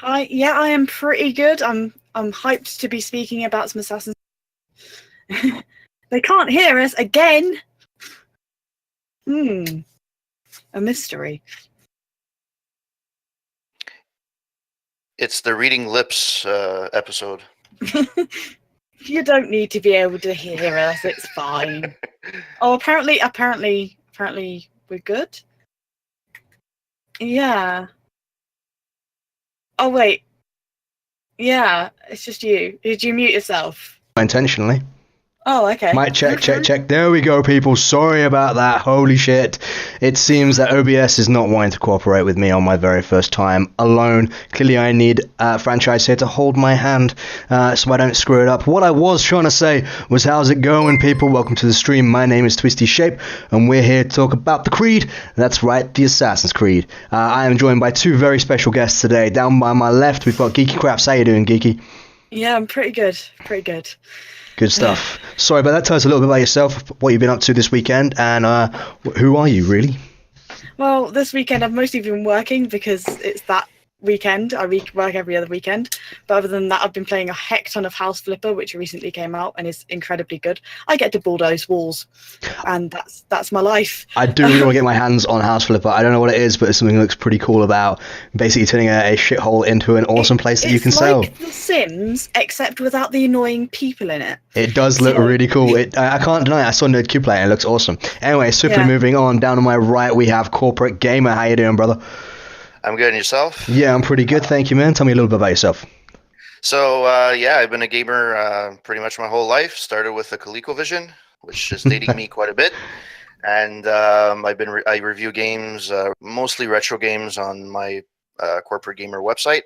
Hi, yeah, I am pretty good. I'm hyped to be speaking about some Assassin's. They can't hear us again. A mystery. It's the reading lips episode. You don't need to be able to hear us. It's fine. Oh, apparently we're good. Yeah. Oh wait. Yeah, it's just you. Did you mute yourself? Intentionally. Oh, okay. Might check. There we go, people. Sorry about that. Holy shit. It seems that OBS is not wanting to cooperate with me on my very first time alone. Clearly, I need a franchise here to hold my hand so I don't screw it up. What I was trying to say was, how's it going, people? Welcome to the stream. My name is Twisty Shape, and we're here to talk about the Creed. That's right, the Assassin's Creed. I am joined by two very special guests today. Down by my left, we've got GeekyCraftz. How you doing, Geeky? Yeah, I'm pretty good. Pretty good. Good stuff. Sorry about that. Tell us a little bit about yourself, what you've been up to this weekend, and who are you, really? Well, this weekend I've mostly been working because it's that weekend. I work every other weekend. But other than that, I've been playing a heck ton of House Flipper, which recently came out and is incredibly good. I get to bulldoze walls, and that's my life. I do really want to get my hands on House Flipper. I don't know what it is, but it's something that looks pretty cool about basically turning a shithole into an awesome place that you can sell. It's like The Sims, except without the annoying people in it. It does look really cool. I can't deny it. I saw NerdQ play and it looks awesome. Anyway, swiftly moving on. Down to my right, we have CorporateGamer. How you doing, brother? I'm good, and yourself? Yeah, I'm pretty good. Thank you, man. Tell me a little bit about yourself. So, I've been a gamer pretty much my whole life. Started with the ColecoVision, which is dating me quite a bit. And I review games, mostly retro games, on my CorporateGamer website.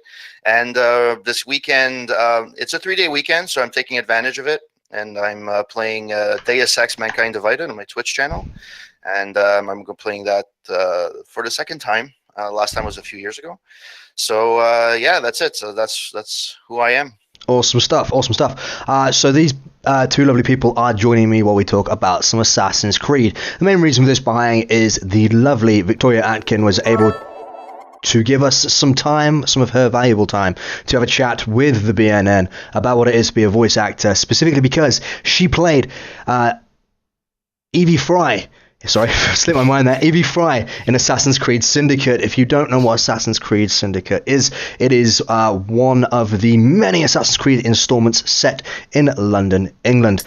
And this weekend, it's a 3-day weekend, so I'm taking advantage of it. And I'm playing Deus Ex: Mankind Divided on my Twitch channel. And I'm playing that for the second time. Last time was a few years ago. So that's it. So that's who I am. Awesome stuff. So these two lovely people are joining me while we talk about some Assassin's Creed. The main reason for this behind is the lovely Victoria Atkin was able to give us some time, some of her valuable time, to have a chat with the BNN about what it is to be a voice actor, specifically because she played Evie Frye. Sorry, slipped my mind there. Evie Frye in Assassin's Creed Syndicate. If you don't know what Assassin's Creed Syndicate is, it is one of the many Assassin's Creed installments set in London, England.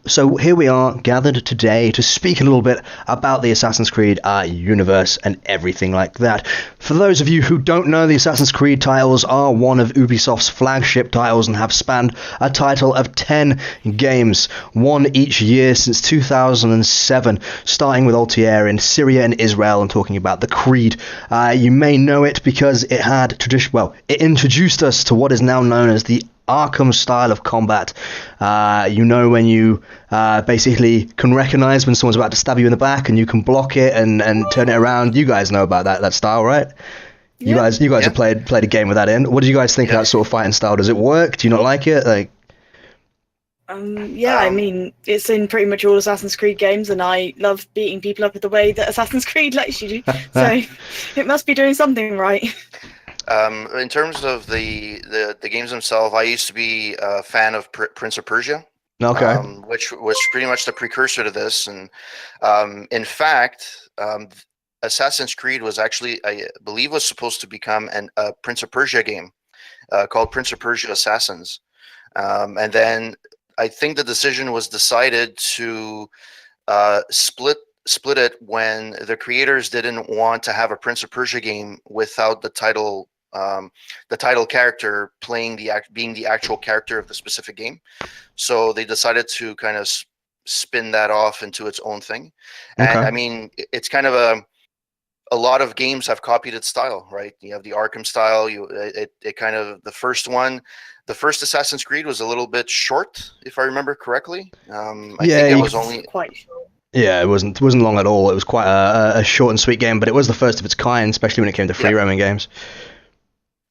So here we are, gathered today to speak a little bit about the Assassin's Creed universe and everything like that. For those of you who don't know, the Assassin's Creed titles are one of Ubisoft's flagship titles and have spanned a total of 10 games, one each year since 2007. Starting with Altair in Syria and Israel and talking about the Creed. You may know it because it had it introduced us to what is now known as the Arkham style of combat. When you basically can recognize when someone's about to stab you in the back and you can block it and turn it around. You guys know about that style, right? Yeah. You guys have played a game with that in. What do you guys think of that sort of fighting style? Does it work? Do you not like it? I mean, it's in pretty much all Assassin's Creed games, and I love beating people up the way that Assassin's Creed lets you do. So it must be doing something right. In terms of the games themselves, I used to be a fan of Prince of Persia. Okay. Which was pretty much the precursor to this, and in fact, Assassin's Creed was actually, I believe, was supposed to become a Prince of Persia game called Prince of Persia Assassins, and then I think the decision was decided to split it when the creators didn't want to have a Prince of Persia game without the title character being the actual character of the specific game. So they decided to kind of spin that off into its own thing. And I mean, it's kind of a lot of games have copied its style, right? You have the Arkham style. The first Assassin's Creed was a little bit short, if I remember correctly. I think it was only quite short. Yeah, it wasn't long at all. It was quite a short and sweet game, but it was the first of its kind, especially when it came to free roaming games.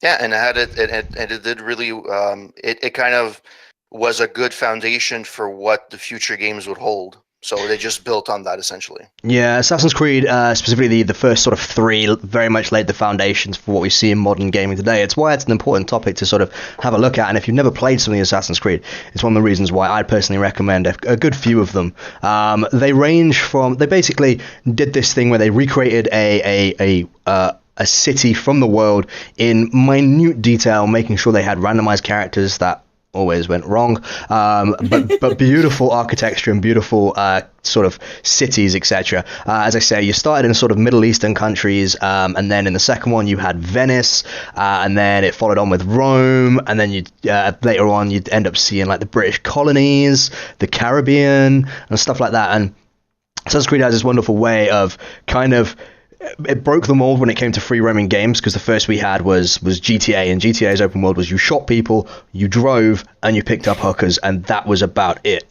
Yeah, and it did really. It kind of was a good foundation for what the future games would hold. So they just built on that essentially. Yeah, Assassin's Creed, specifically the first sort of three, very much laid the foundations for what we see in modern gaming today. It's why it's an important topic to sort of have a look at, and if you've never played some of the Assassin's Creed, it's one of the reasons why I'd personally recommend a good few of them. They range from, they basically did this thing where they recreated a city from the world in minute detail, making sure they had randomized characters that always went wrong, but beautiful architecture and beautiful sort of cities, etc. As I say, you started in sort of Middle Eastern countries, and then in the second one you had Venice, and then it followed on with Rome, and then you later on you'd end up seeing like the British colonies, the Caribbean, and stuff like that. And Assassin's Creed has this wonderful way of kind of, it broke the mold when it came to free roaming games, because the first we had was GTA, and GTA's open world was you shot people, you drove, and you picked up hookers, and that was about it.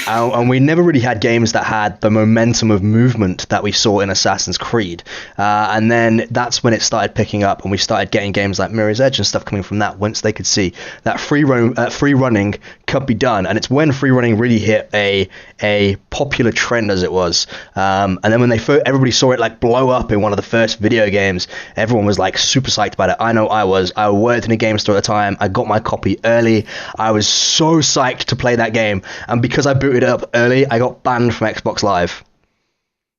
And we never really had games that had the momentum of movement that we saw in Assassin's Creed. And then that's when it started picking up, and we started getting games like Mirror's Edge and stuff coming from that, once they could see that free running could be done. And it's when free running really hit a popular trend, as it was. And then when everybody saw it like blow up in one of the first video games, everyone was like super psyched about it. I know I was. I worked in a game store at the time. I got my copy early. I was so psyched to play that game, and because I booted it up early, I got banned from Xbox Live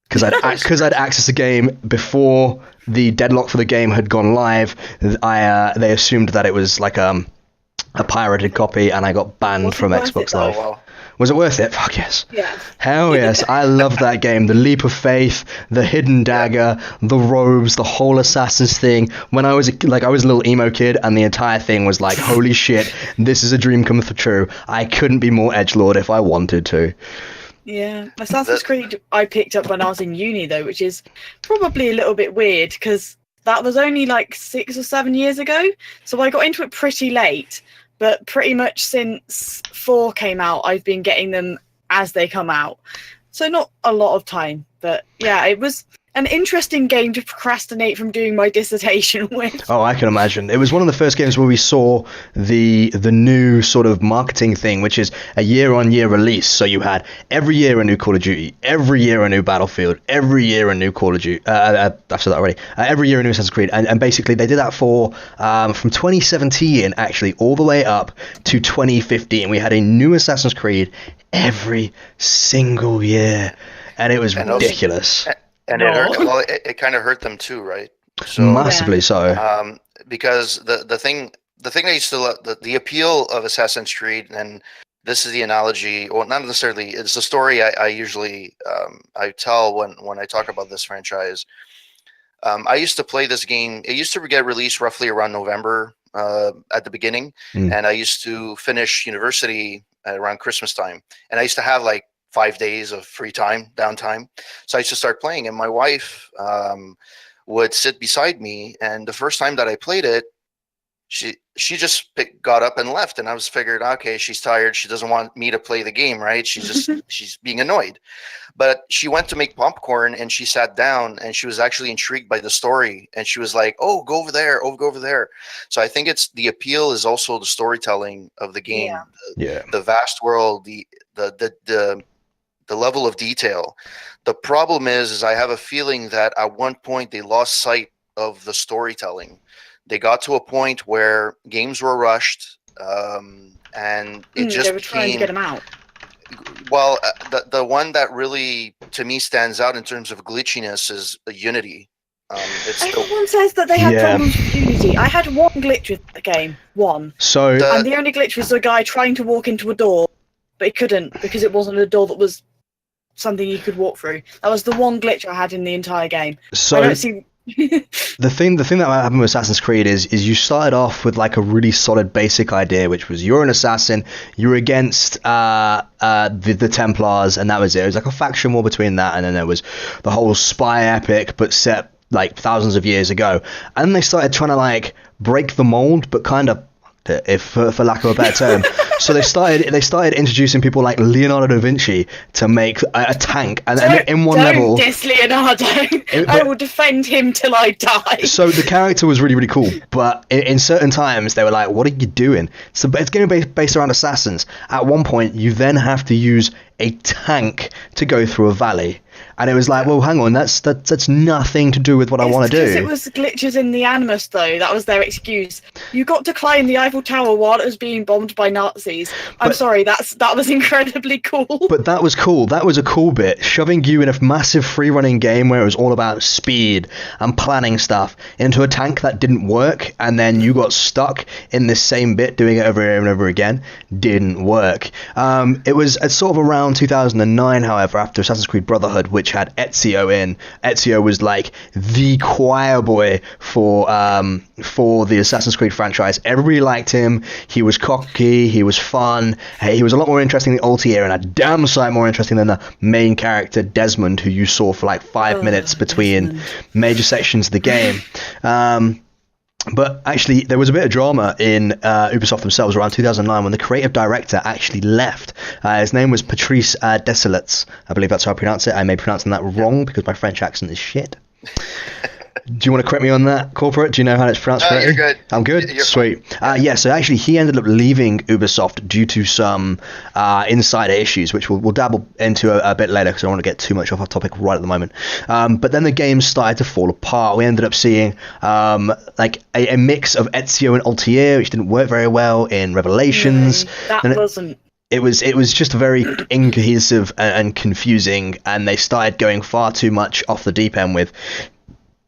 because I'd accessed the game before the deadlock for the game had gone live. They assumed that it was like a pirated copy, and I got banned from Xbox Live. Oh, wow. Was it worth it? Fuck yes. Yeah. Hell yes. I love that game. The leap of faith, the hidden dagger, the robes, the whole Assassin's thing. When I was a little emo kid, and the entire thing was like, holy shit, this is a dream come true. I couldn't be more edgelord if I wanted to. Yeah. Assassin's Creed I picked up when I was in uni, though, which is probably a little bit weird, because that was only like 6 or 7 years ago. So I got into it pretty late. But pretty much since 4 came out, I've been getting them as they come out. So not a lot of time. But yeah, it was an interesting game to procrastinate from doing my dissertation with. Oh, I can imagine. It was one of the first games where we saw the new sort of marketing thing, which is a year-on-year release. So you had every year a new Call of Duty, every year a new Battlefield, every year a new Call of Duty. I've said that already. Every year a new Assassin's Creed. And basically they did that for from 2017 actually all the way up to 2015. We had a new Assassin's Creed every single year. And it was ridiculous. And it kind of hurt them too, right? So, massively so. Because the thing I used to love, the appeal of Assassin's Creed, and this is the analogy, well, not necessarily, it's the story I usually I tell when I talk about this franchise. I used to play this game. It used to get released roughly around November at the beginning, and I used to finish university at around Christmas time, and I used to have like 5 days of free time, downtime. So I used to start playing, and my wife would sit beside me. And the first time that I played it, she just got up and left. And I was figured, okay, she's tired. She doesn't want me to play the game, right? She's being annoyed. But she went to make popcorn, and she sat down, and she was actually intrigued by the story. And she was like, "Oh, go over there. Oh, go over there." So I think it's the appeal is also the storytelling of the game, the vast world, the level of detail. The problem is I have a feeling that at one point they lost sight of the storytelling. They got to a point where games were rushed, and it just they were trying to get them out. Well, the one that really to me stands out in terms of glitchiness is Unity. Everyone says that they had problems with Unity. I had one glitch with the game, and the only glitch was the guy trying to walk into a door, but he couldn't because it wasn't a door that was something you could walk through. That was the one glitch I had in the entire game. So I don't see the thing that happened with Assassin's Creed is you started off with like a really solid basic idea, which was you're an assassin, you're against the Templars, and that was it. It was like a faction war between that, and then there was the whole spy epic, but set like thousands of years ago. And then they started trying to like break the mold, but kind of if for lack of a better term. So they started introducing people like Leonardo da Vinci to make a tank, and in one level. Don't diss Leonardo. I will defend him till I die. So the character was really, really cool, but in certain times they were like, "What are you doing?" So it's going to be based around assassins. At one point, you then have to use a tank to go through a valley. And it was like, well, hang on, that's nothing to do with what I want to do. It was glitches in the Animus, though. That was their excuse. You got to climb the Eiffel Tower while it was being bombed by Nazis. I'm sorry, that was incredibly cool. But that was cool. That was a cool bit. Shoving you in a massive free-running game where it was all about speed and planning stuff into a tank that didn't work, and then you got stuck in this same bit doing it over and over again, didn't work. It was sort of around 2009, however, after Assassin's Creed Brotherhood, which had Ezio in. Ezio was like the choir boy for the Assassin's Creed franchise. Everybody liked him. He was cocky. He was fun. He was a lot more interesting than Altair, and a damn sight more interesting than the main character Desmond, who you saw for like 5 minutes between major sections of the game. But actually, there was a bit of drama in Ubisoft themselves around 2009 when the creative director actually left. His name was Patrice Desilets. I believe that's how I pronounce it. I may be pronouncing that wrong because my French accent is shit. Do you want to correct me on that, Corporate? Do you know how it's pronounced correctly? You're good. I'm good? You're Sweet. Yeah, so actually he ended up leaving Ubisoft due to some insider issues, which we'll dabble into a bit later because I don't want to get too much off topic right at the moment. But then the game started to fall apart. We ended up seeing like a mix of Ezio and Altair, which didn't work very well in Revelations. It was just very incohesive and confusing, and they started going far too much off the deep end with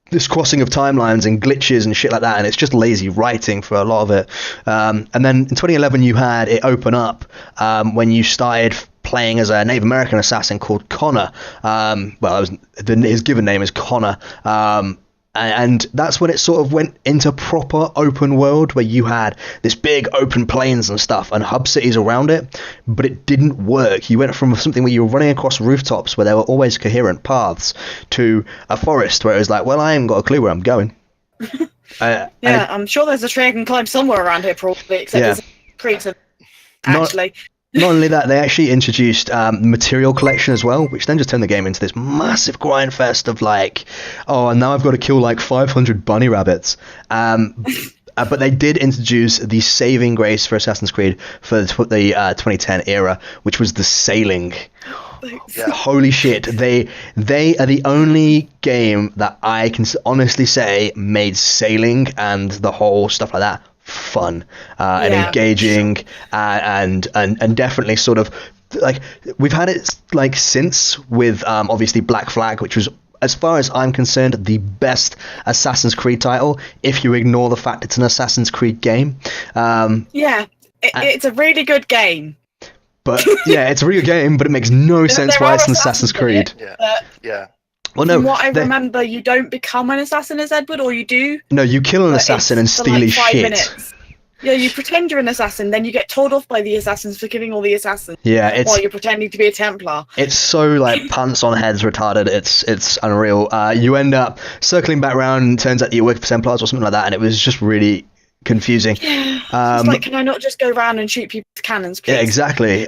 this crossing of timelines and glitches and shit like that, and it's just lazy writing for a lot of it. And then in 2011 you had it open up when you started playing as a Native American assassin called Connor. His given name is Connor. And that's when it sort of went into proper open world, where you had this big open plains and stuff and hub cities around it, but it didn't work. You went from something where you were running across rooftops where there were always coherent paths to a forest where it was like, well, I haven't got a clue where I'm going. I'm sure there's a tree I can climb somewhere around here, probably, except there's a creature, actually. Not only that, they actually introduced material collection as well, which then just turned the game into this massive grind fest of like, oh, and now I've got to kill like 500 bunny rabbits. But they did introduce the saving grace for Assassin's Creed for the 2010 era, which was the sailing. Yeah. Holy shit, they are the only game that I can honestly say made sailing and the whole stuff like that fun and engaging, and definitely sort of like we've had it like since with obviously Black Flag, which was, as far as I'm concerned, the best Assassin's Creed title if you ignore the fact it's an Assassin's Creed game. It's a really good game. But yeah, it's a real game, but it makes no sense why it's an Assassin's Creed. Well, no, from what I remember, you don't become an assassin as Edward, or you do? No, you kill an assassin and steal his shit. Minutes. Yeah, you pretend you're an assassin, then you get told off by the assassins for killing all the assassins. Yeah, while you're pretending to be a Templar. It's so like pants on heads retarded. It's unreal. You end up circling back around, and turns out you're working for Templars or something like that, and it was just really confusing. It's like, can I not just go around and shoot people's cannons, please? Yeah, exactly.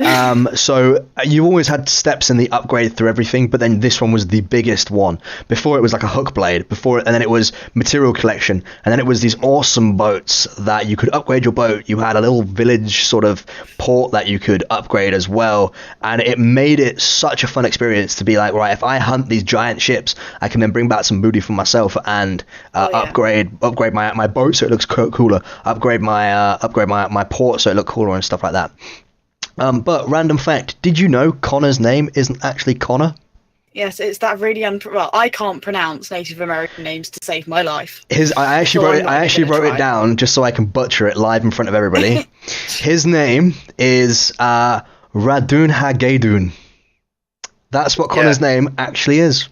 So you always had steps in the upgrade through everything, but then this one was the biggest one. Before it was like a hook blade, and then it was material collection, and then it was these awesome boats that you could upgrade your boat. You had a little village sort of port that you could upgrade as well, and it made it such a fun experience to be like, right, if I hunt these giant ships, I can then bring back some booty for myself and upgrade my boat so it looks cooler. Upgrade my port so it looked cooler and stuff like that. But random fact, did you know Connor's name isn't actually Connor? Yes, it's that really I can't pronounce Native American names to save my life. I actually wrote it down just so I can butcher it live in front of everybody. His name is Radun Hagedun. That's what Connor's name actually is.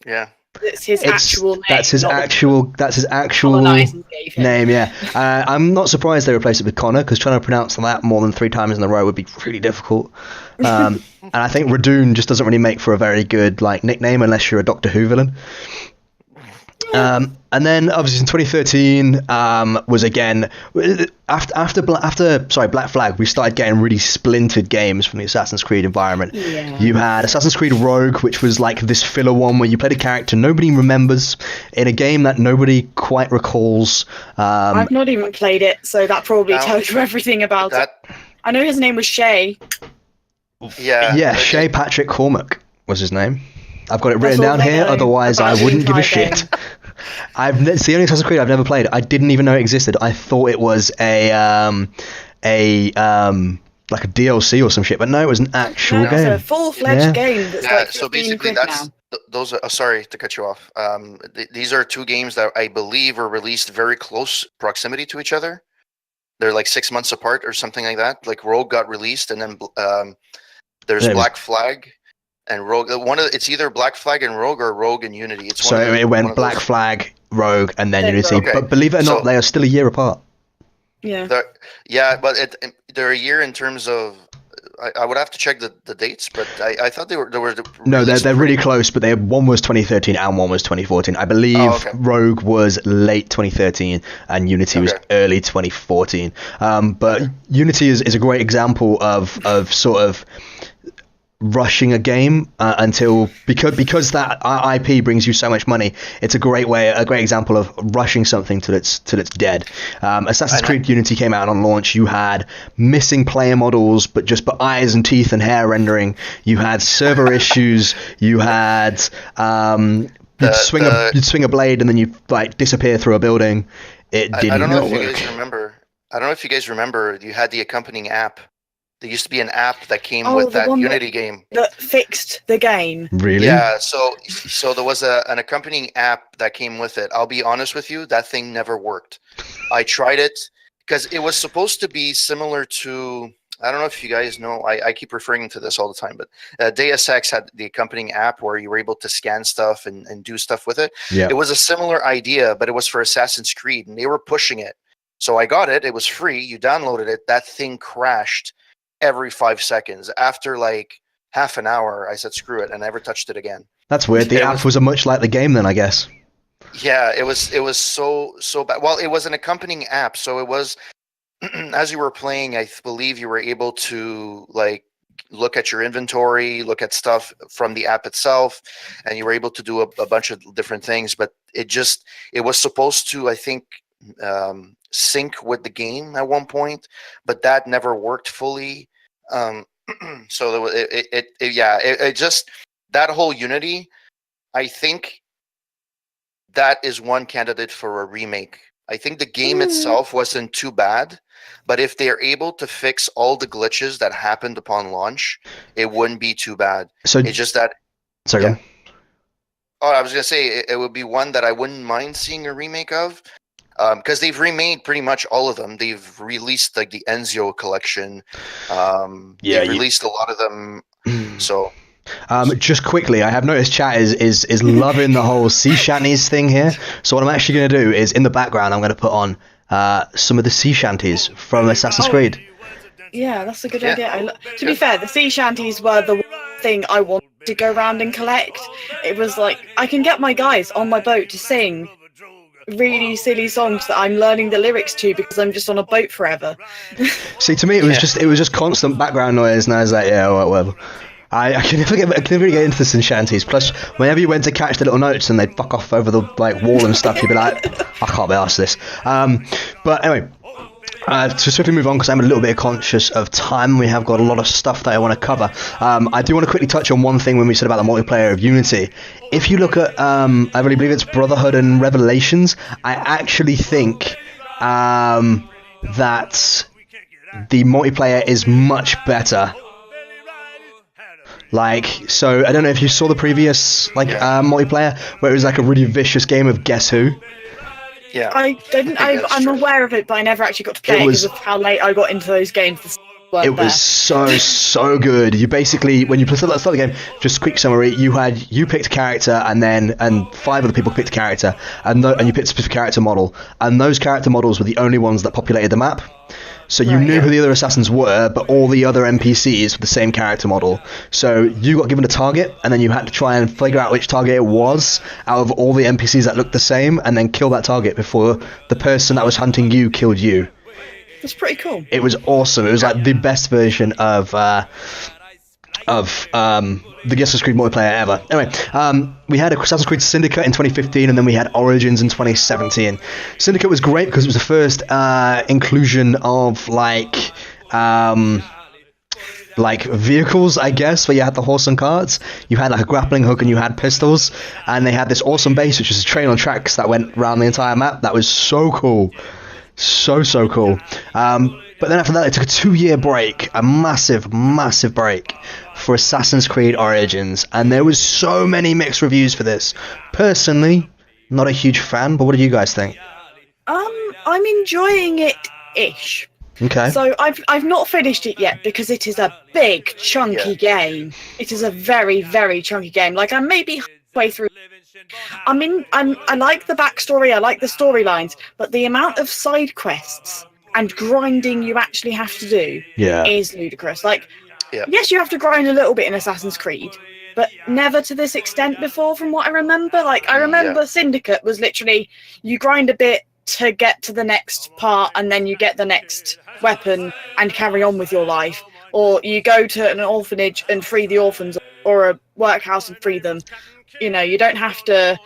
Yeah. It's his actual name. That's his actual name. Yeah. I'm not surprised they replaced it with Connor, because trying to pronounce that more than 3 times in a row would be really difficult. And I think Radun just doesn't really make for a very good like nickname unless you're a Doctor Who villain. And And then obviously in 2013 was again after Black Flag, we started getting really splintered games from the Assassin's Creed environment. Yeah. You had Assassin's Creed Rogue, which was like this filler one where you played a character nobody remembers in a game that nobody quite recalls. I've not even played it, so that probably tells you everything about it. I know his name was Shay. Yeah. Shay Patrick Cormac was his name. I've got it written down here, otherwise I wouldn't give a shit. It's the only Assassin's Creed I've never played. I didn't even know it existed. I thought it was a like a DLC or some shit, but no, it was an actual game. It's a full-fledged game that's like so basically those are sorry to cut you off. These are two games that I believe were released very close proximity to each other. They're like 6 months apart or something like that. Like Rogue got released, and then there's Black Flag and Rogue. It's either Black Flag and Rogue or Rogue and Unity. It went Black Flag, Rogue, and then Unity. Okay. But believe it or not, they are still a year apart. Yeah. But they're a year in terms of. I would have to check the dates, but I thought they were. No, they're really close, but one was 2013 and one was 2014. I believe Rogue was late 2013 and Unity was early 2014. But Unity is a great example of sort of rushing a game until because that IP brings you so much money. It's a great example of rushing something till it's dead. Assassin's Creed Unity came out on launch. You had missing player models, but eyes and teeth and hair rendering. You had server issues. You had you'd swing a blade and then you like disappear through a building. It didn't I don't know if work. you guys remember. I don't know if you guys remember. You had the accompanying app. There used to be an app that came with that Unity game that fixed the game. Really? Yeah. So there was an accompanying app that came with it. I'll be honest with you, that thing never worked. I tried it because it was supposed to be similar to. I don't know if you guys know. I keep referring to this all the time, but Deus Ex had the accompanying app where you were able to scan stuff and do stuff with it. Yeah. It was a similar idea, but it was for Assassin's Creed, and they were pushing it. So I got it. It was free. You downloaded it. That thing crashed every 5 seconds. After like half an hour, I said screw it and never touched it again. That's weird. The app was much like the game then, I guess. Yeah, it was so bad. Well, it was an accompanying app, so it was as you were playing, I believe you were able to like look at your inventory, look at stuff from the app itself, and you were able to do a bunch of different things, but it was supposed to, I think, sync with the game at one point, but that never worked fully. So there was, it just, that whole Unity, I think that is one candidate for a remake. I think the game itself wasn't too bad, but if they're able to fix all the glitches that happened upon launch, it wouldn't be too bad. So it's just that. Sorry. Yeah. Oh, I was gonna say it would be one that I wouldn't mind seeing a remake of. Because they've remade pretty much all of them. They've released like the Ezio collection. They've released a lot of them. So, just quickly, I have noticed chat is loving the whole sea shanties thing here. So what I'm actually going to do is in the background, I'm going to put on some of the sea shanties from Assassin's Creed. Yeah, that's a good idea. To be fair, the sea shanties were the thing I wanted to go around and collect. It was like I can get my guys on my boat to sing really silly songs that I'm learning the lyrics to because I'm just on a boat forever. See, to me, it was just constant background noise, and I was like, yeah, whatever. I can never get into the shanties. Plus, whenever you went to catch the little notes and they'd fuck off over the like wall and stuff, you'd be like, I can't be arsed this. But anyway. To swiftly move on, because I'm a little bit conscious of time. We have got a lot of stuff that I want to cover. I do want to quickly touch on one thing when we said about the multiplayer of Unity. If you look at, I really believe it's Brotherhood and Revelations, I actually think that the multiplayer is much better. Like, so I don't know if you saw the previous multiplayer where it was like a really vicious game of Guess Who. Yeah, I didn't. I'm aware of it, but I never actually got to play it because of how late I got into those games. It was so good. You basically, when you start the game, just a quick summary. You picked a character, and 5 other people picked a character, and you picked a specific character model, and those character models were the only ones that populated the map. So you knew who the other assassins were, but all the other NPCs were the same character model. So you got given a target, and then you had to try and figure out which target it was out of all the NPCs that looked the same, and then kill that target before the person that was hunting you killed you. That's pretty cool. It was awesome. It was like the best version of the Assassin's Creed multiplayer ever. Anyway, we had Assassin's Creed Syndicate in 2015, and then we had Origins in 2017. Syndicate was great because it was the first inclusion of like vehicles, I guess, where you had the horse and carts. You had like a grappling hook and you had pistols, and they had this awesome base, which was a train on tracks that went around the entire map. That was so cool. So cool. But then after that, it took a 2-year break, a massive break for Assassin's Creed Origins, and there was so many mixed reviews for this. Personally, not a huge fan, but what do you guys think? I'm enjoying it-ish. Okay. So I've not finished it yet because it is a big, chunky game. It is a very, very chunky game. Like, I'm maybe halfway through. I like the backstory, I like the storylines, but the amount of side quests and grinding you actually have to do is ludicrous. Like, yes, you have to grind a little bit in Assassin's Creed, but never to this extent before, from what I remember. Like, I remember Syndicate was literally, you grind a bit to get to the next part, and then you get the next weapon and carry on with your life. Or you go to an orphanage and free the orphans, or a workhouse and free them. You know, you don't have to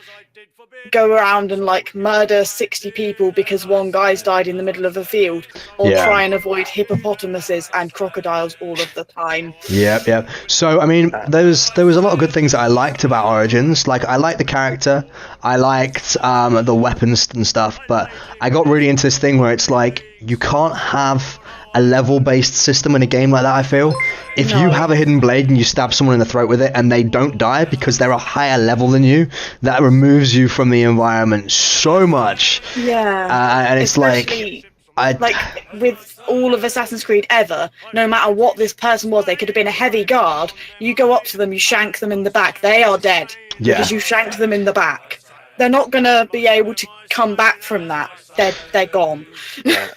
go around and like murder 60 people because one guy's died in the middle of a field, or try and avoid hippopotamuses and crocodiles all of the time. Yep. So I mean, there was a lot of good things that I liked about Origins. Like, I liked the character, I liked the weapons and stuff, but I got really into this thing where it's like, you can't have a level-based system in a game like that, I feel. If you have a hidden blade and you stab someone in the throat with it and they don't die because they're a higher level than you, that removes you from the environment so much. Yeah. And it's especially, like with all of Assassin's Creed ever, no matter what this person was, they could have been a heavy guard. You go up to them, you shank them in the back, they are dead. Because you shanked them in the back. They're not going to be able to come back from that. They're gone. Yeah.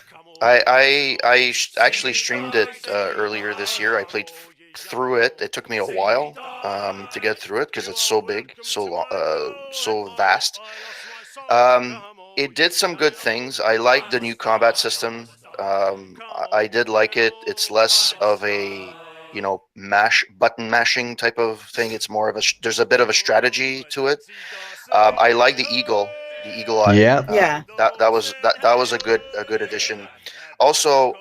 I actually streamed it earlier this year. I played through it. It took me a while to get through it because it's so big, so long, so vast. It did some good things. I like the new combat system. I did like it. It's less of a button mashing type of thing. It's more of there's a bit of a strategy to it. I like the eagle eye. That was a good addition. Also,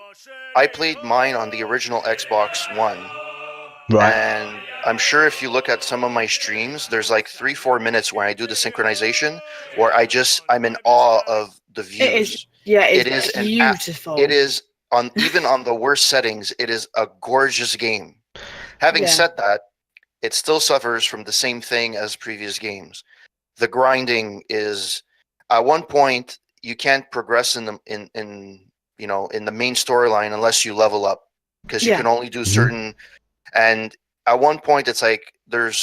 I played mine on the original Xbox One. Right. And I'm sure if you look at some of my streams, there's like 3-4 minutes where I do the synchronization where I'm in awe of the views. It is beautiful. It is even on the worst settings, it is a gorgeous game. Having said that, it still suffers from the same thing as previous games. The grinding is, at one point you can't progress in the main storyline unless you level up, because you can only do certain. And at one point it's like the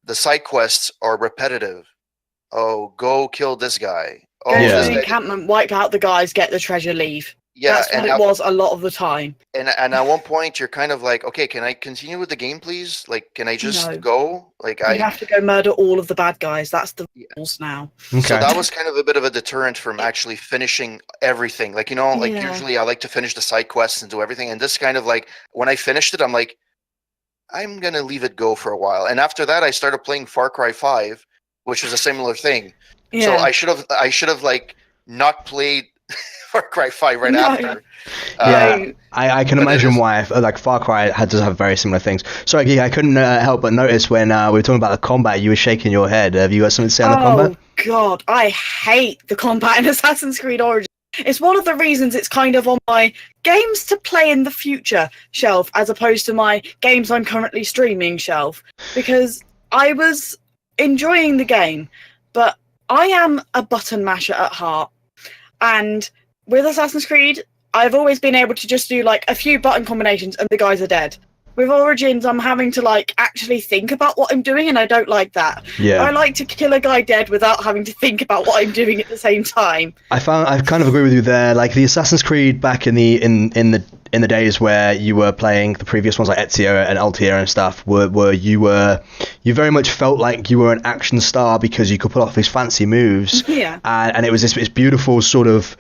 side quests are repetitive. Oh, go kill this guy. Go to the encampment, wipe out the guys, get the treasure, leave. Yeah, that's what it was a lot of the time. And at one point you're kind of like, okay, can I continue with the game, please? Like, can I just go? Like, you have to go murder all of the bad guys. That's the rules now. Okay. So that was kind of a bit of a deterrent from actually finishing everything. Like, usually I like to finish the side quests and do everything. And this kind of like, when I finished it, I'm like, I'm gonna leave it go for a while. And after that, I started playing Far Cry 5, which was a similar thing. Yeah. So I should have like not played Far Cry 5 right after. I can imagine why. Like, Far Cry does have very similar things. Sorry, Geek, I couldn't help but notice when we were talking about the combat, you were shaking your head. Have you got something to say on the combat? Oh God, I hate the combat in Assassin's Creed Origins. It's one of the reasons it's kind of on my games to play in the future shelf as opposed to my games I'm currently streaming shelf, because I was enjoying the game, but I am a button masher at heart. And with Assassin's Creed, I've always been able to just do like a few button combinations and the guys are dead. with Origins, I'm having to like actually think about what I'm doing, and I don't like that. Yeah. I like to kill a guy dead without having to think about what I'm doing at the same time. I kind of agree with you there. Like the Assassin's Creed back in the days where you were playing the previous ones like Ezio and Altair and stuff, you very much felt like you were an action star because you could pull off these fancy moves. Yeah. And it was this beautiful sort of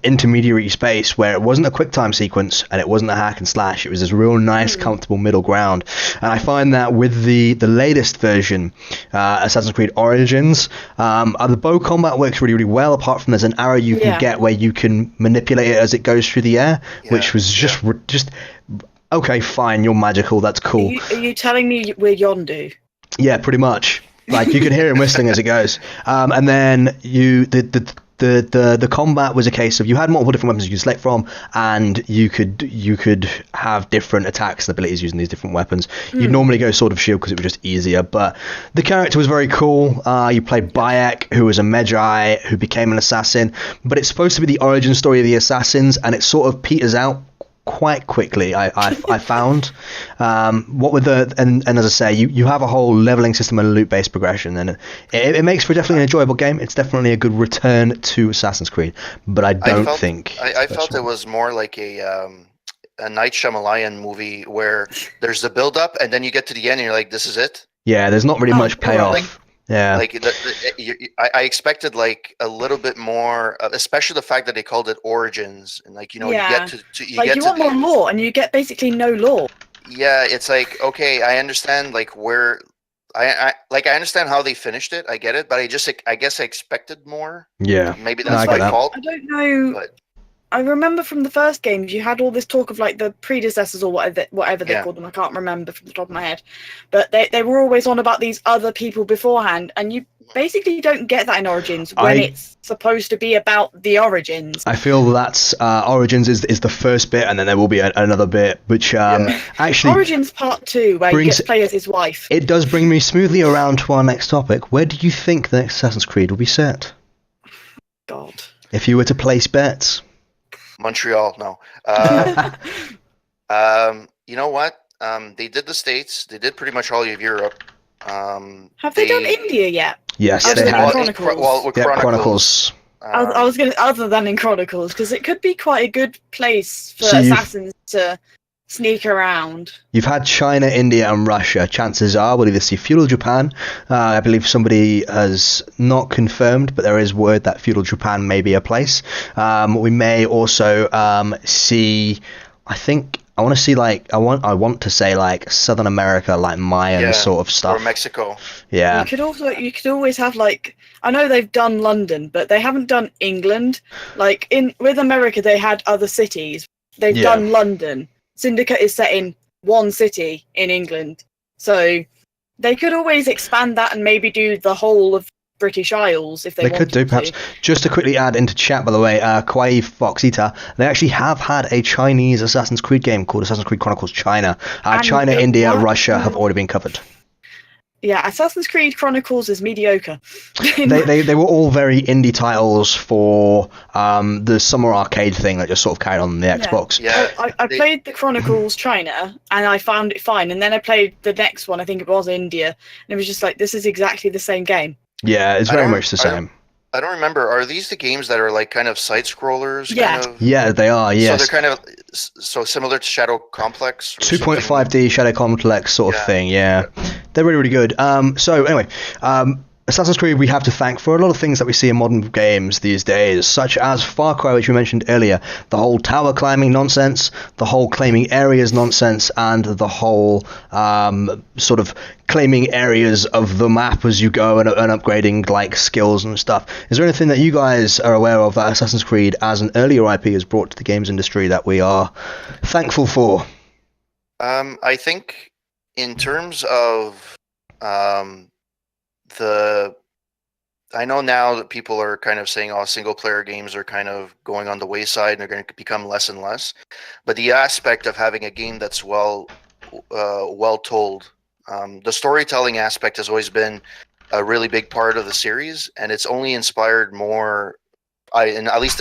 intermediary space where it wasn't a quick time sequence and it wasn't a hack and slash. It was this real nice, comfortable middle ground. And I find that with the latest version, Assassin's Creed Origins, the bow combat works really, really well. Apart from there's an arrow you can get where you can manipulate it as it goes through the air, which was just okay, fine, you're magical, that's cool. Are you telling me we're Yondu? Yeah, pretty much. Like you can hear him whistling as it goes. And then the combat was a case of you had multiple different weapons you could select from, and you could have different attacks and abilities using these different weapons. You'd normally go Sword of Shield because it was just easier, but the character was very cool. You played Bayek, who was a Medjay who became an assassin, but it's supposed to be the origin story of the assassins, and it sort of peters out quite quickly. I found what with and as I say, you have a whole leveling system and loot based progression, and it makes for definitely an enjoyable game. It's definitely a good return to Assassin's Creed, but I felt it was more like a Night Shyamalan movie where there's the build up and then you get to the end and you're like, this is it. Yeah, there's not really much payoff. Yeah, like I expected like a little bit more, especially the fact that they called it Origins, and like you get to you want more lore, and you get basically no lore. Yeah, it's like okay, I understand like where I understand how they finished it, I get it, but I guess I expected more. Yeah, maybe that's my fault. I don't know. But I remember from the first games, you had all this talk of like the predecessors or whatever they called them. I can't remember from the top of my head, but they were always on about these other people beforehand, and you basically don't get that in Origins when it's supposed to be about the Origins. I feel that's Origins is the first bit, and then there will be another bit, which actually Origins Part 2, where he gets to play as his wife. It does bring me smoothly around to our next topic. Where do you think the next Assassin's Creed will be set? God, if you were to place bets. Montreal, no. You know what? They did the States. They did pretty much all of Europe. Have they done India yet? Yes, they have. Chronicles. I was going to, other than in Chronicles, because it could be quite a good place for assassins to sneak around. You've had China, India, and Russia. Chances are we'll either see feudal Japan. I believe somebody has not confirmed, but there is word that feudal Japan may be a place. We may also see. I want to see I want to say like Southern America, like Mayan sort of stuff, or Mexico. Yeah. You could always have like, I know they've done London, but they haven't done England. Like with America, they had other cities. They've done London. Syndicate is set in one city in England, so they could always expand that and maybe do the whole of British Isles if they wanted could do, perhaps. To. Just to quickly add into chat, by the way, Kawaii Foxita, they actually have had a Chinese Assassin's Creed game called Assassin's Creed Chronicles China. China, India, Russia have already been covered. Yeah, Assassin's Creed Chronicles is mediocre. they were all very indie titles for the summer arcade thing that just sort of carried on the Xbox. Yeah, I played the Chronicles China and I found it fine, and then I played the next one, I think it was India, and it was just like, this is exactly the same game. Yeah, it's very much the same. I don't remember. Are these the games that are like kind of side scrollers? Yeah. Kind of? Yeah, they are. Yes. So they're kind of similar to Shadow Complex. 2.5D Shadow Complex sort of thing. Yeah, they're really, really good. So anyway, Assassin's Creed we have to thank for a lot of things that we see in modern games these days, such as Far Cry, which we mentioned earlier, the whole tower climbing nonsense, the whole claiming areas nonsense, and the whole sort of claiming areas of the map as you go and upgrading like skills and stuff. Is there anything that you guys are aware of that Assassin's Creed as an earlier IP has brought to the games industry that we are thankful for? I think in terms of I know now that people are kind of saying, single player games are kind of going on the wayside and they're going to become less and less. But the aspect of having a game that's well told, the storytelling aspect has always been a really big part of the series, and it's only inspired more, at least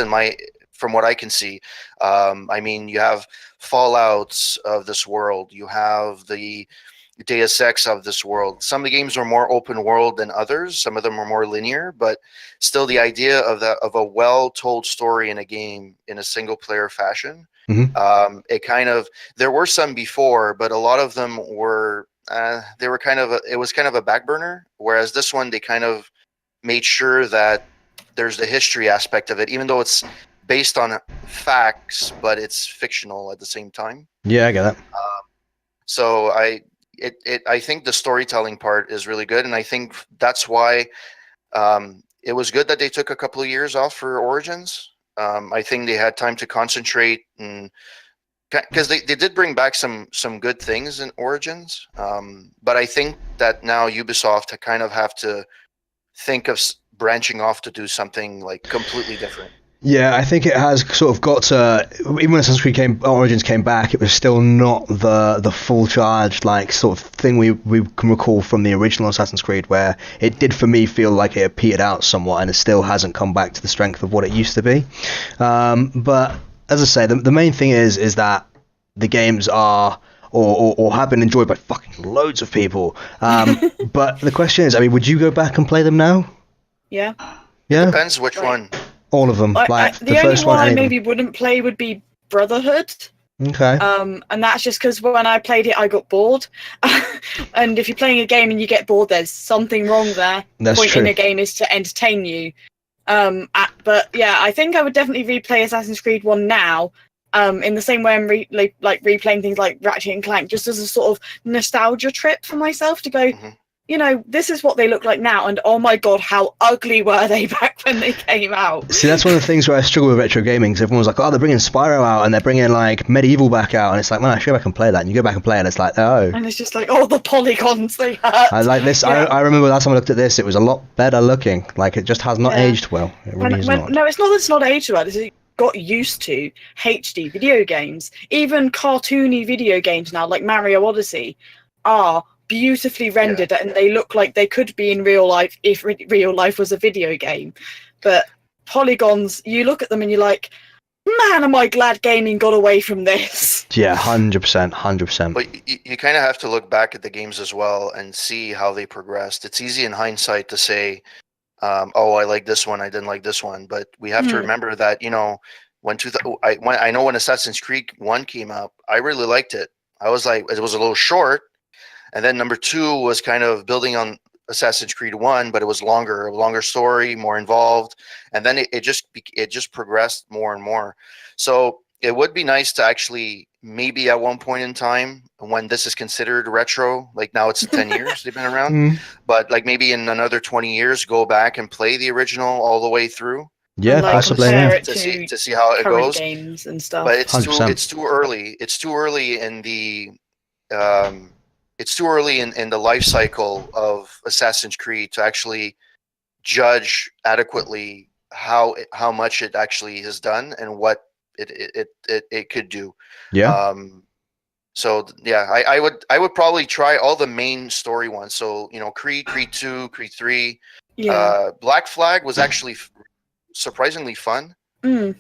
from what I can see. I mean, you have Fallouts of this world. You have the Deus Ex of this world. Some of the games are more open world than others. Some of them are more linear, but still the idea of a well-told story in a game in a single-player fashion. It kind of, there were some before, but a lot of them were they were kind of it was kind of a back burner. Whereas this one, they kind of made sure that there's the history aspect of it, even though it's based on facts, but it's fictional at the same time. Yeah, I get that. So I think the storytelling part is really good, and I think that's why it was good that they took a couple of years off for Origins. I think they had time to concentrate, and because they did bring back some good things in Origins, but I think that now Ubisoft kind of have to think of branching off to do something like completely different. Yeah, I think it has sort of got to, even when Assassin's Creed Origins came back, it was still not the full charged like sort of thing we can recall from the original Assassin's Creed, where it did for me feel like it petered out somewhat, and it still hasn't come back to the strength of what it used to be. But as I say, the main thing is that the games are or have been enjoyed by fucking loads of people. But the question is, I mean, would you go back and play them now? Yeah. Yeah. Depends which one. All of them. Like the first only one I any of maybe wouldn't play would be Brotherhood. Okay. And that's just because when I played it, I got bored. And if you're playing a game and you get bored, there's something wrong there. That's the point true. in a game is to entertain you. But yeah, I think I would definitely replay Assassin's Creed 1 now. In the same way I'm replaying things like Ratchet and Clank, just as a sort of nostalgia trip for myself to go, you know, this is what they look like now, and oh my god, how ugly were they back when they came out. See, that's one of the things where I struggle with retro gaming, because everyone's like, oh, they're bringing Spyro out, and they're bringing like Medieval back out, and it's like, man, I should go back and play that, and you go back and play it, and it's like, oh. And it's just like, oh, the polygons, they hurt. I like this. Yeah. I remember last time I looked at this, it was a lot better looking. Like, it just has not aged well. It really is not. No, it's not that it's not aged well. It's that you got used to HD video games. Even cartoony video games now, like Mario Odyssey, are beautifully rendered, and they look like they could be in real life if real life was a video game. But polygons, you look at them and you're like, man, am I glad gaming got away from this. Yeah, 100%. But you kind of have to look back at the games as well and see how they progressed. It's easy in hindsight to say, oh, I like this one, I didn't like this one, but we have to remember that, you know, I know when Assassin's Creed 1 came out, I really liked it. I was like, it was a little short. And then number 2 was kind of building on Assassin's Creed 1, but it was a longer story, more involved. And then it just progressed more and more. So it would be nice to actually, maybe at one point in time, when this is considered retro, like now it's 10 years they've been around, but like maybe in another 20 years, go back and play the original all the way through. Yeah, like, possibly. Yeah. To see how it goes. Games and stuff. But it's 100%. too early. It's too early in the it's too early in the life cycle of Assassin's Creed to actually judge adequately how much it actually has done and what it could do. Yeah. So yeah, I would probably try all the main story ones. So, you know, Creed 2, Creed 3. Yeah. Black Flag was actually surprisingly fun. I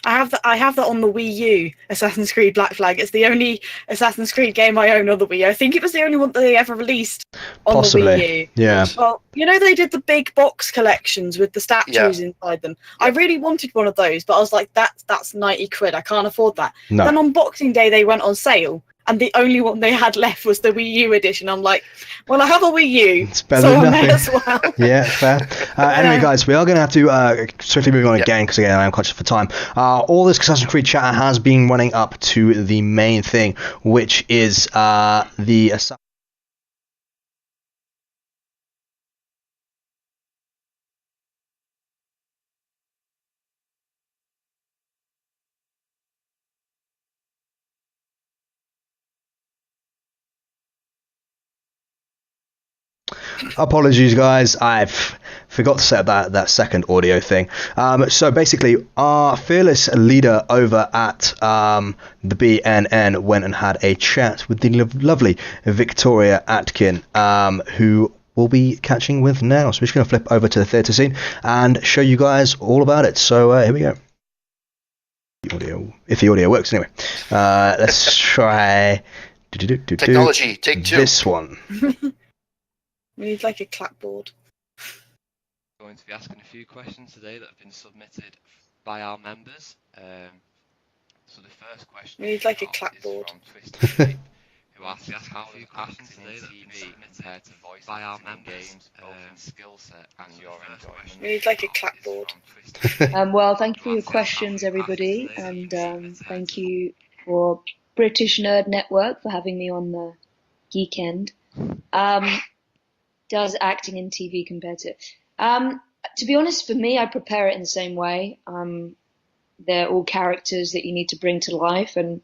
have that on the Wii U, Assassin's Creed Black Flag. It's the only Assassin's Creed game I own on the Wii U. I think it was the only one that they ever released on the Wii U. Yeah. Well, you know, they did the big box collections with the statues inside them. I really wanted one of those, but I was like, that's 90 quid. I can't afford that. No. Then on Boxing Day, they went on sale, and the only one they had left was the Wii U edition. I'm like, well, I have a Wii U, It's better so than I may nothing. as well. Yeah, fair. Anyway, guys, we are going to have to swiftly move on again, because again, I am conscious for time. All this Assassin's Creed chatter has been running up to the main thing, which is the Apologies, guys. I've forgot to set up that second audio thing. So basically, our fearless leader over at TheBNN went and had a chat with the lovely Victoria Atkin, who we'll be catching with now. So we're just going to flip over to the theatre scene and show you guys all about it. So here we go. If the audio works, anyway. Let's try. Technology, take 2. This one. We need like a clapboard. Going to be asking a few questions today that have been submitted by our members. So the first question We need like a is clapboard. from Twisty Shape, who asks how few questions today that have been submitted compared to voice by our members, skill set and your enjoyment. We need like a clapboard. Well, thank you for your questions, everybody, and thank you for British Nerd Network for having me on the Geekend. Does acting in TV compare to? To be honest, for me, I prepare it in the same way. They're all characters that you need to bring to life, and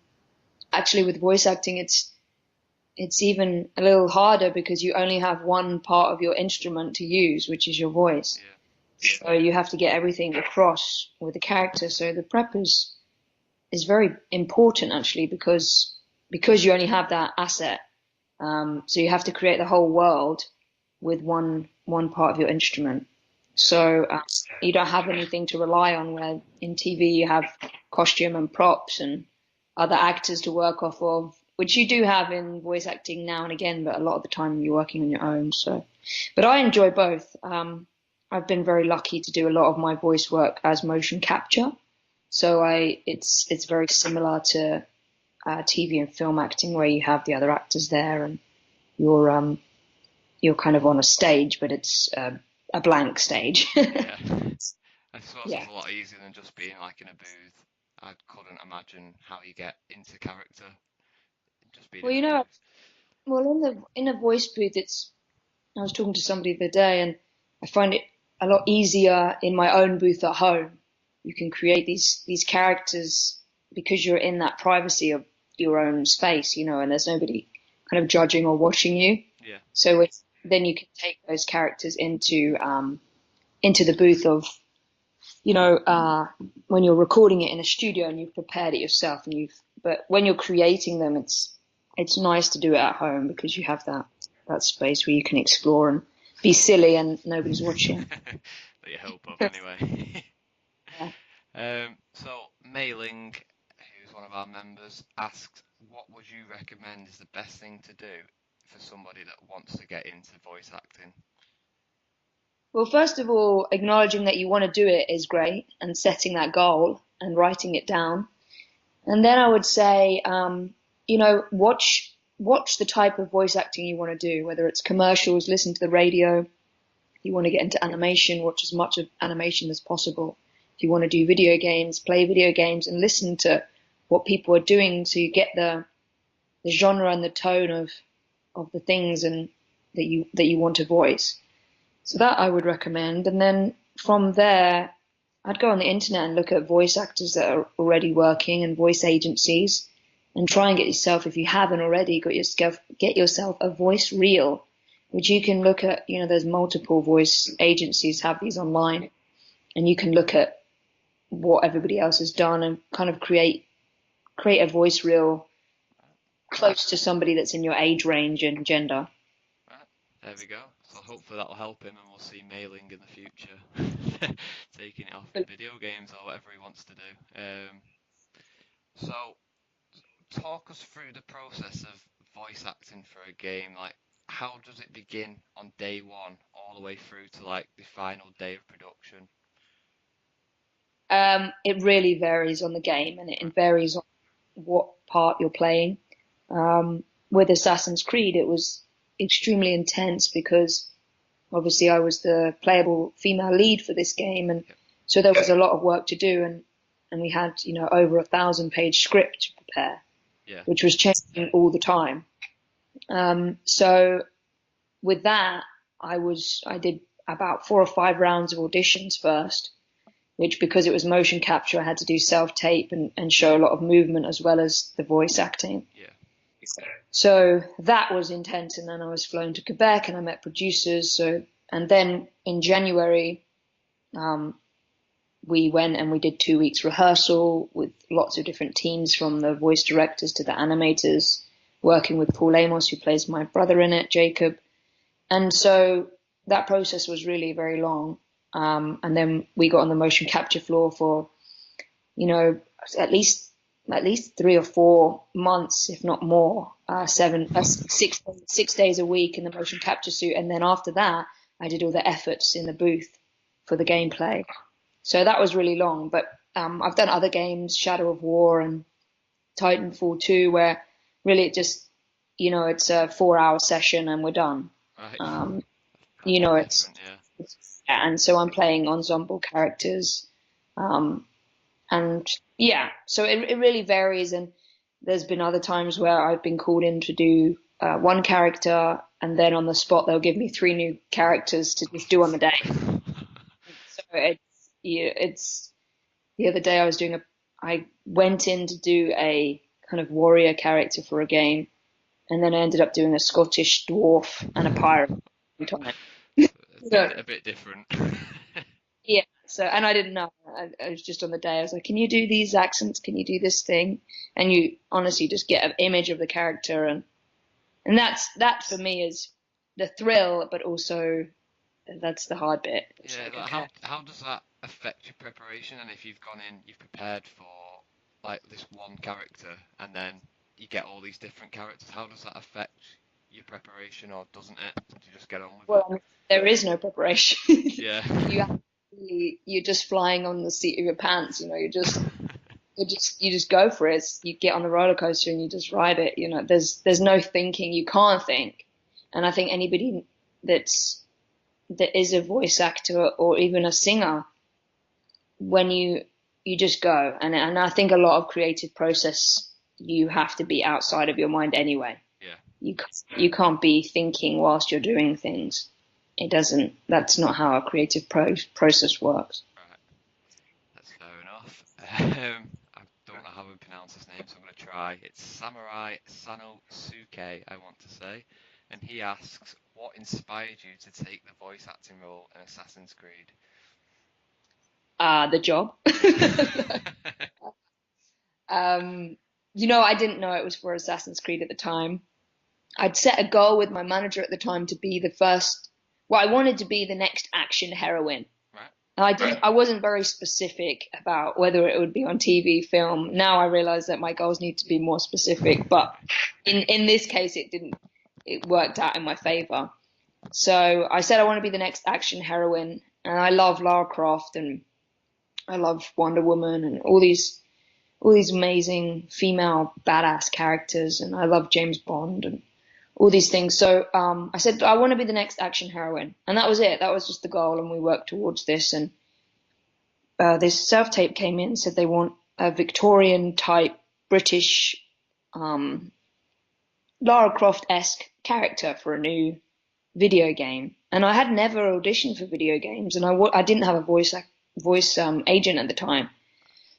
actually with voice acting, it's even a little harder because you only have one part of your instrument to use, which is your voice. Yeah. So you have to get everything across with the character. So the prep is very important actually because you only have that asset. So you have to create the whole world with one part of your instrument. So you don't have anything to rely on, where in TV you have costume and props and other actors to work off of, which you do have in voice acting now and again, but a lot of the time you're working on your own. So, but I enjoy both. I've been very lucky to do a lot of my voice work as motion capture. So it's very similar to TV and film acting, where you have the other actors there and you're kind of on a stage, but it's a blank stage. Yeah. I suppose it's a lot easier than just being like in a booth. I couldn't imagine how you get into character. Just being in a voice booth, I was talking to somebody the other day, and I find it a lot easier in my own booth at home. You can create these characters because you're in that privacy of your own space, and there's nobody kind of judging or watching you. Yeah. So then you can take those characters into the booth of, when you're recording it in a studio and you've prepared it yourself, but when you're creating them, it's nice to do it at home because you have that space where you can explore and be silly and nobody's watching. That you hope of anyway. Yeah. So Mailing, who's one of our members, asked, what would you recommend is the best thing to do for somebody that wants to get into voice acting? Well, first of all, acknowledging that you want to do it is great, and setting that goal and writing it down. And then I would say, watch the type of voice acting you want to do, whether it's commercials, listen to the radio. If you want to get into animation, watch as much of animation as possible. If you want to do video games, play video games and listen to what people are doing so you get the genre and the tone of the things and that you want to voice. So that I would recommend. And then from there, I'd go on the internet and look at voice actors that are already working and voice agencies, and try and get yourself, if you haven't already, get yourself a voice reel, which you can look at. There's multiple voice agencies have these online, and you can look at what everybody else has done and kind of create a voice reel close to somebody that's in your age range and gender. There we go. So hopefully that'll help him, and we'll see Mailing in the future taking it off in video games or whatever he wants to do. So talk us through the process of voice acting for a game. Like, how does it begin on day one all the way through to like the final day of production? It really varies on the game, and it varies on what part you're playing. With Assassin's Creed, it was extremely intense because obviously I was the playable female lead for this game, and so there was a lot of work to do, and we had over 1,000-page script to prepare, which was changing all the time. So with that, I did about 4 or 5 rounds of auditions first, which, because it was motion capture, I had to do self-tape and show a lot of movement as well as the voice acting. Yeah. So that was intense, and then I was flown to Quebec and I met producers. And then in January, we went and we did 2 weeks rehearsal with lots of different teams, from the voice directors to the animators, working with Paul Amos, who plays my brother in it, Jacob. And so that process was really very long. And then we got on the motion capture floor for, you know, at least 3 or 4 months, if not more, 6 days a week in the motion capture suit. And then after that, I did all the efforts in the booth for the gameplay. So that was really long. But I've done other games, Shadow of War and Titanfall 2, where really it just, you know, it's a 4-hour session and we're done. Right. You know, it's yeah. and so I'm playing ensemble characters. And yeah, so it really varies. And there's been other times where I've been called in to do one character, and then on the spot they'll give me 3 new characters to just do on the day. So it's the other day I went in to do a kind of warrior character for a game, and then I ended up doing a Scottish dwarf and a pirate. A bit different. Yeah. So, and I didn't know. I was just on the day. I was like, "Can you do these accents? Can you do this thing?" And you honestly just get an image of the character, and that for me is the thrill, but also that's the hard bit. It's Yeah, like, like okay. how does that affect your preparation? And if you've gone in, you've prepared for like this one character, and then you get all these different characters, how does that affect your preparation, or doesn't it? Do you just get on with Well, it? I mean, there is no preparation. Yeah. You're just flying on the seat of your pants. You know, you just go for it. You get on the roller coaster and you just ride it. You know, there's no thinking. You can't think. And I think anybody that is a voice actor or even a singer, when you just go, and I think a lot of creative process, you have to be outside of your mind anyway. Yeah. You can't be thinking whilst you're doing things. It doesn't. That's not how a creative process works. Right. That's fair enough. I don't know how we pronounce his name, so I'm going to try. It's Samurai Sanosuke, I want to say. And he asks, what inspired you to take the voice acting role in Assassin's Creed? The job. You know, I didn't know it was for Assassin's Creed at the time. I'd set a goal with my manager at the time to be the first. Well, I wanted to be the next action heroine. Right. I wasn't very specific about whether it would be on TV, film. Now I realize that my goals need to be more specific, but in this case, it worked out in my favor. So I said I want to be the next action heroine, and I love Lara Croft and I love Wonder Woman and all these amazing female badass characters, and I love James Bond and all these things. So I said I want to be the next action heroine, and that was it. That was just the goal, and we worked towards this. And this self-tape came in and said they want a Victorian type British Lara Croft-esque character for a new video game. And I had never auditioned for video games, and I didn't have a voice agent at the time.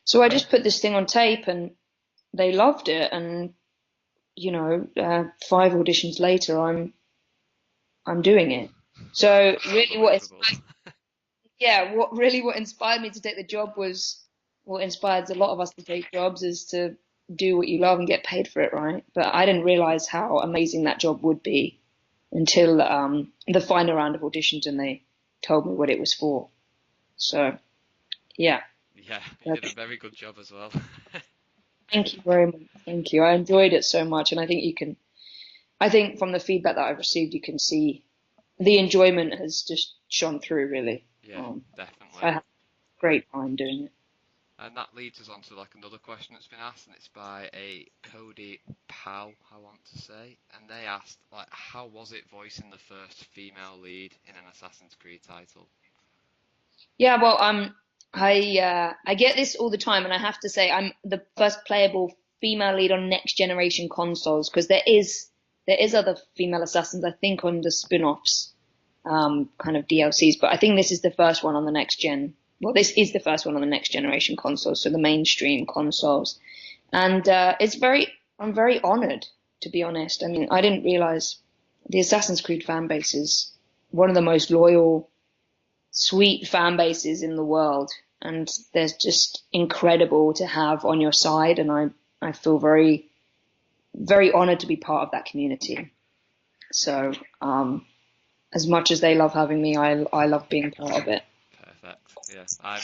So I just put this thing on tape, and they loved it. And you know, 5 auditions later, I'm doing it. So really, what inspired me to take the job was what inspires a lot of us to take jobs is to do what you love and get paid for it, right? But I didn't realize how amazing that job would be until the final round of auditions, and they told me what it was for. So, yeah. Yeah, you did a very good job as well. Thank you very much. Thank you. I enjoyed it so much, and I think from the feedback that I've received, you can see the enjoyment has just shone through, really. Yeah, definitely. I had a great time doing it. And that leads us on to like another question that's been asked, and it's by a Cody Powell, I want to say. And they asked, like, how was it voicing the first female lead in an Assassin's Creed title? Yeah, well, I get this all the time, and I have to say I'm the first playable female lead on next generation consoles, because there is other female assassins, I think, on the spin-offs, kind of DLCs, but I think this is the first one on the next gen. Well, this is the first one on the next generation consoles, so the mainstream consoles, and I'm very honored, to be honest. I mean, I didn't realize the Assassin's Creed fan base is one of the most loyal, sweet fan bases in the world, and they're just incredible to have on your side, and I feel very, very honored to be part of that community. So as much as they love having me, I love being part of it. Perfect. Yeah, I'm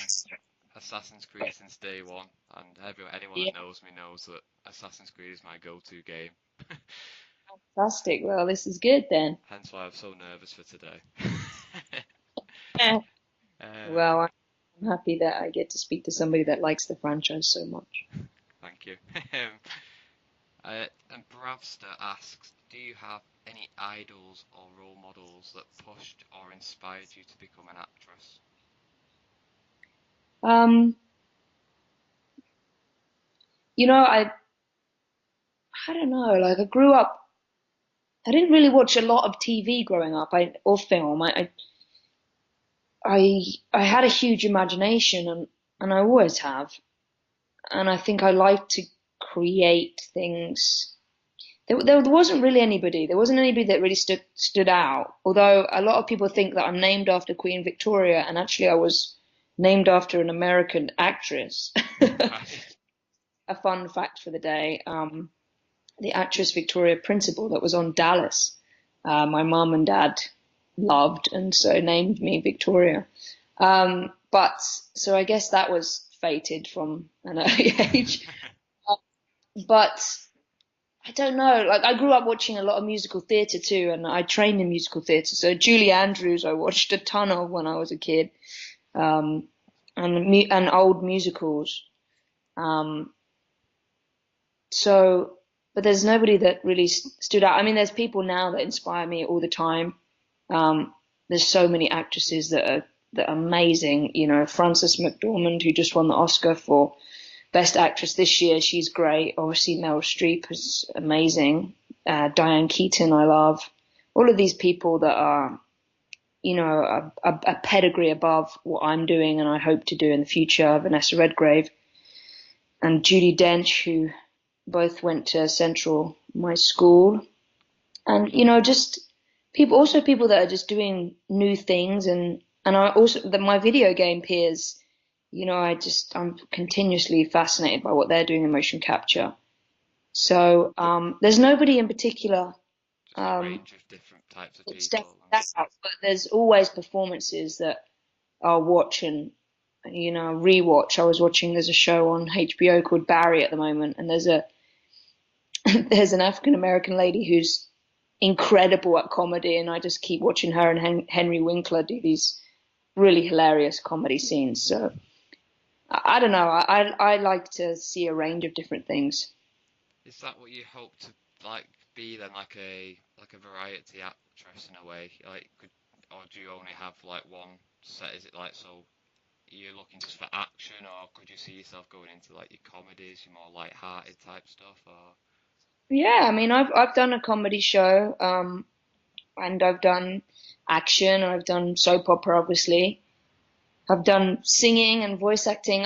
Assassin's Creed since day one, and anyone Yeah. that knows me knows that Assassin's Creed is my go-to game. Fantastic. Well, this is good then. Hence why I'm so nervous for today. Yeah. Um, Well, I'm happy that I get to speak to somebody that likes the franchise so much. Thank you. And Bravster asks, do you have any idols or role models that pushed or inspired you to become an actress? You know, I don't know. Like I grew up. I didn't really watch a lot of TV growing up. Or film. I had a huge imagination, and I always have. And I think I like to create things. There wasn't really anybody. There wasn't anybody that really stood out. Although a lot of people think that I'm named after Queen Victoria, and actually I was named after an American actress. Right. A fun fact for the day. The actress Victoria Principal that was on Dallas. My mum and dad loved, and so named me Victoria. But so I guess that was fated from an early age. But I don't know. Like I grew up watching a lot of musical theatre too, and I trained in musical theatre. So Julie Andrews, I watched a ton of when I was a kid, and old musicals. Um, so, but there's nobody that really stood out. I mean, there's people now that inspire me all the time. There's so many actresses that are amazing. You know, Frances McDormand, who just won the Oscar for Best Actress this year, she's great. Obviously, Meryl Streep is amazing. Diane Keaton, I love. All of these people that are, you know, a pedigree above what I'm doing and I hope to do in the future. Vanessa Redgrave and Judi Dench, who both went to Central, my school. And, you know, just people that are just doing new things. And I also, my video game peers, you know, I'm continuously fascinated by what they're doing in motion capture. So there's nobody in particular Just a range of different types of that people. stands out, but there's always performances that I'll watch and, you know, rewatch. There's a show on HBO called Barry at the moment, and there's an African American lady who's incredible at comedy, and I just keep watching her and Henry Winkler do these really hilarious comedy scenes. So I don't know. I like to see a range of different things. Is that what you hope to like be then, like a variety actress in a way? Or do you only have like one set? Is it like so you're looking just for action, or could you see yourself going into like your comedies, your more light-hearted type stuff? Or Yeah, I mean, I've done a comedy show, and I've done action, I've done soap opera, obviously. I've done singing and voice acting.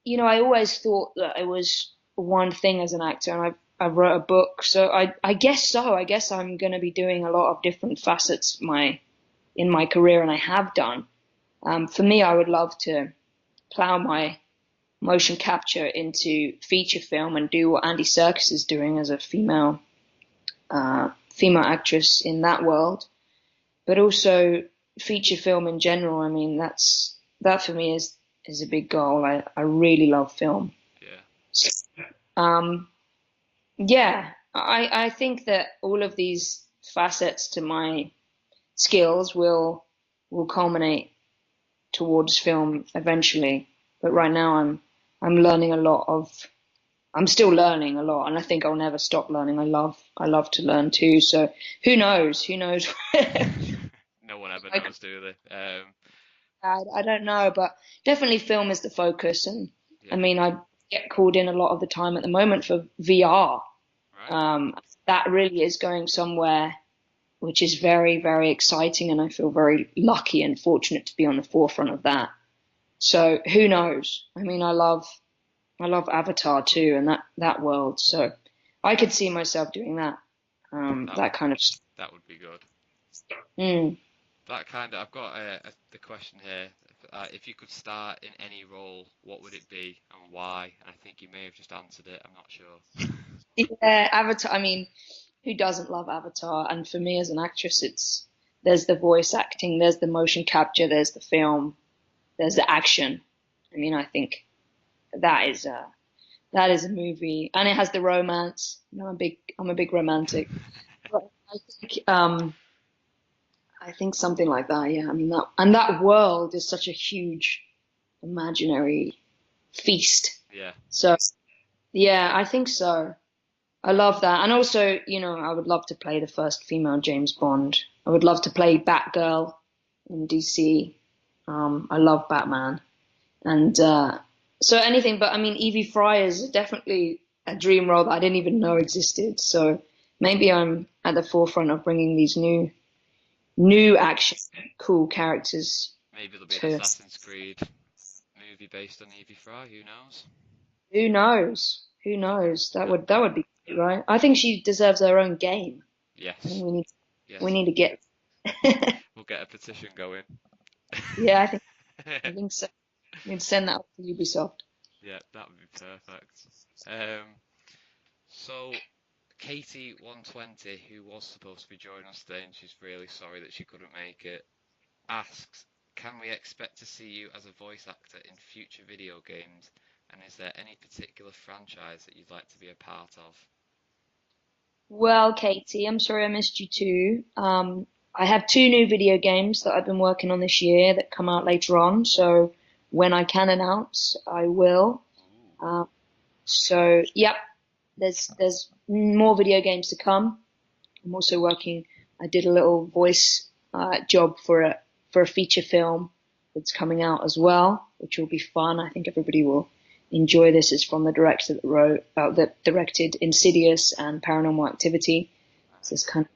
You know, I always thought that it was one thing as an actor, and I wrote a book, so I guess so. I guess I'm going to be doing a lot of different facets in my career, and I have done. For me, I would love to plow my motion capture into feature film and do what Andy Serkis is doing as a female actress in that world, but also feature film in general. I mean, that for me is a big goal. I really love film. yeah. Yeah, I think that all of these facets to my skills will culminate towards film eventually. But right now I'm learning a lot I'm still learning a lot, and I think I'll never stop learning. I love to learn too. So who knows? Who knows? No one ever knows, do they? I don't know, but definitely film is the focus. And Yeah. I mean, I get called in a lot of the time at the moment for VR. Right. That really is going somewhere, which is very, very exciting, and I feel very lucky and fortunate to be on the forefront of that. So who knows? I mean, I love Avatar too, and that world. So I could see myself doing that. That kind of. That would be good. Mm. That kind of. I've got the question here. If you could star in any role, what would it be and why? And I think you may have just answered it. I'm not sure. Yeah, Avatar. I mean, who doesn't love Avatar? And for me as an actress, there's the voice acting, there's the motion capture, there's the film, there's the action. I mean, I think that is a movie, and it has the romance. You know, I'm a big romantic. But I think something like that. Yeah, I mean that world is such a huge imaginary feast. Yeah. So yeah, I think so. I love that, and also, you know, I would love to play the first female James Bond. I would love to play Batgirl in DC. I love Batman, and so anything. But I mean, Evie Frye is definitely a dream role that I didn't even know existed. So maybe I'm at the forefront of bringing these new action, cool characters. Maybe there'll be an Assassin's Creed movie based on Evie Frye. Who knows? Who knows? Who knows? That would be great, right? I think she deserves her own game. Yes. I think Yes. we need to get. We'll get a petition going. Yeah, I think so. We'd send that up to Ubisoft. Yeah, that would be perfect. So Katie120, who was supposed to be joining us today, and she's really sorry that she couldn't make it, asks, can we expect to see you as a voice actor in future video games? And is there any particular franchise that you'd like to be a part of? Well, Katie, I'm sorry I missed you too. I have 2 new video games that I've been working on this year that come out later on. So when I can announce, I will. So yep, there's more video games to come. I'm also working. I did a little voice job for a feature film that's coming out as well, which will be fun. I think everybody will enjoy this. It's from the director that directed Insidious and Paranormal Activity. It's this kind of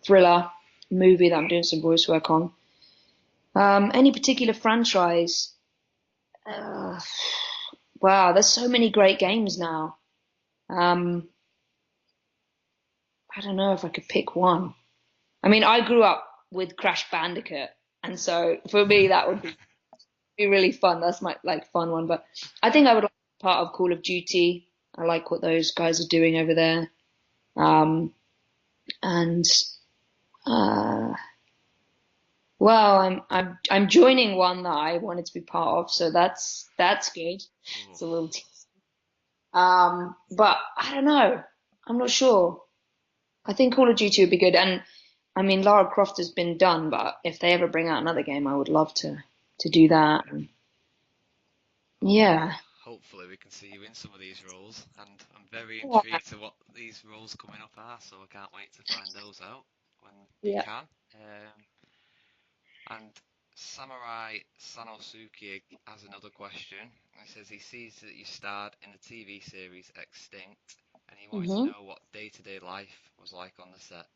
thriller movie that I'm doing some voice work on. Any particular franchise? Wow, there's so many great games now. I don't know if I could pick one. I mean, I grew up with Crash Bandicoot, and so for me that would be really fun. That's my fun one. But I think I would like to be part of Call of Duty. I like what those guys are doing over there. And well, I'm joining one that I wanted to be part of, so that's good. It's a little but I don't know. I'm not sure. I think Call of Duty would be good, and I mean Lara Croft has been done, but if they ever bring out another game, I would love to do that. And yeah. Hopefully we can see you in some of these roles, and I'm very intrigued to what these roles coming up are, so I can't wait to find those out when you can. And Samurai Sanosuke has another question. He says he sees that you starred in the TV series Extinct, and he wanted to know what day-to-day life was like on the set.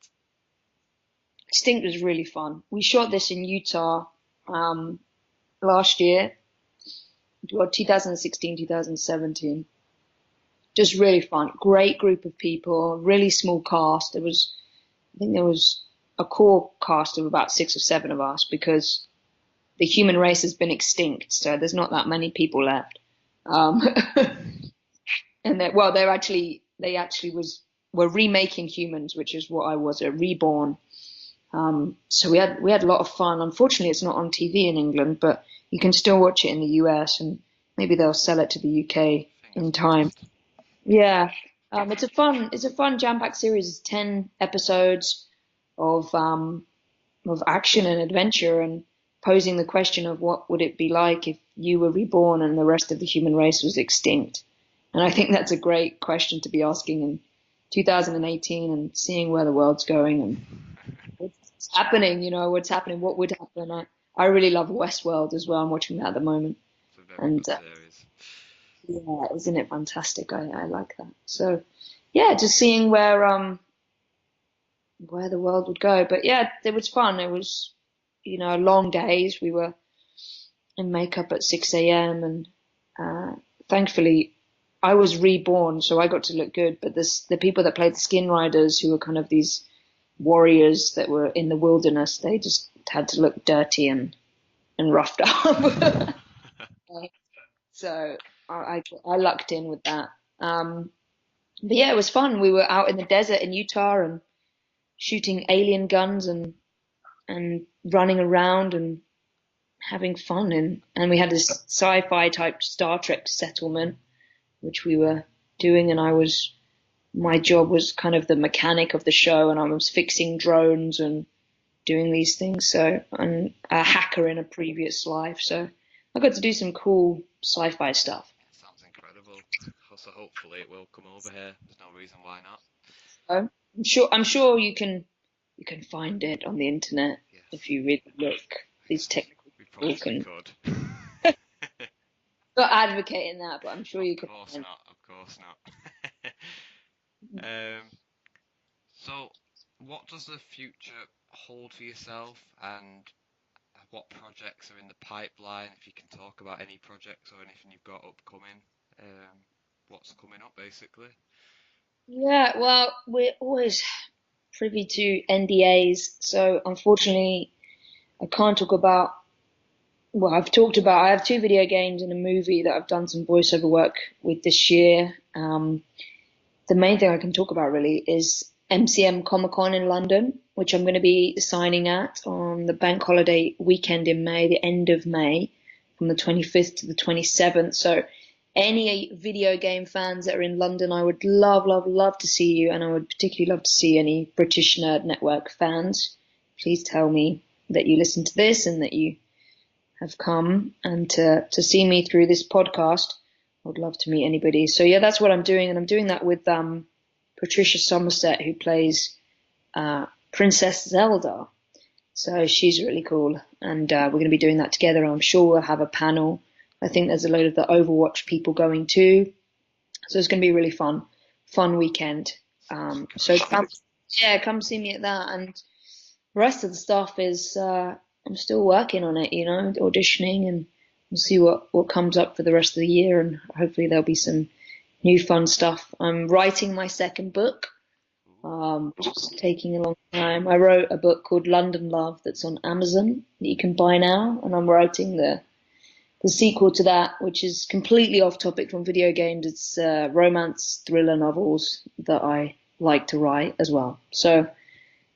Extinct was really fun. We shot this in Utah last year, 2016, 2017. Just really fun. Great group of people, really small cast. I think there was a core cast of about 6 or 7 of us, because the human race has been extinct, so there's not that many people left. And they actually were remaking Humans, which is what I was, a reborn. So we had a lot of fun. Unfortunately, it's not on TV in England, but you can still watch it in the US, and maybe they'll sell it to the UK in time. Yeah, it's a fun jam-packed series. It's 10 episodes of action and adventure, and posing the question of what would it be like if you were reborn and the rest of the human race was extinct. And I think that's a great question to be asking in 2018, and seeing where the world's going and what's happening, what's happening, what would happen. I really love Westworld as well. I'm watching that at the moment. And yeah, isn't it fantastic? I like that. So yeah, just seeing where the world would go. But yeah, it was fun. It was, long days. We were in makeup at 6 a.m. and thankfully I was reborn, so I got to look good. But the people that played the Skin Riders, who were kind of these warriors that were in the wilderness, they just had to look dirty and roughed up. So I lucked in with that. But yeah, it was fun. We were out in the desert in Utah and shooting alien guns and and running around and having fun. And we had this sci-fi type Star Trek settlement, which we were doing, and my job was kind of the mechanic of the show, and I was fixing drones and doing these things. So I'm a hacker in a previous life, so I got to do some cool sci-fi stuff. Sounds incredible. So hopefully it will come over here. There's no reason why not. I'm sure you can find it on the internet if you really look. These technical people can. Could. Not advocating that, but I'm sure you can. Of course not. So, what does the future hold for yourself, and what projects are in the pipeline? If you can talk about any projects or anything you've got upcoming, what's coming up basically? Yeah, well, we're always privy to NDAs, so unfortunately, I can't talk about. Well, I have 2 video games and a movie that I've done some voiceover work with this year. The main thing I can talk about really is MCM Comic Con in London, which I'm going to be signing at on the bank holiday weekend in May, the end of May, from the 25th to the 27th. So any video game fans that are in London, I would love to see you, and I would particularly love to see any British Nerd Network fans. Please tell me that you listen to this and that you have come and to see me through this podcast. I would love to meet anybody. So yeah, that's what I'm doing, and I'm doing that with Patricia Somerset, who plays Princess Zelda. So she's really cool, and we're going to be doing that together. I'm sure we'll have a panel. I think there's a load of the Overwatch people going too, so it's going to be a really fun weekend. So come see me at that, and the rest of the stuff is I'm still working on it, auditioning, and we'll see what comes up for the rest of the year, and hopefully there'll be some new fun stuff. I'm writing my second book, which is taking a long time. I wrote a book called London Love that's on Amazon that you can buy now, and I'm writing the sequel to that, which is completely off topic from video games. It's romance thriller novels that I like to write as well. So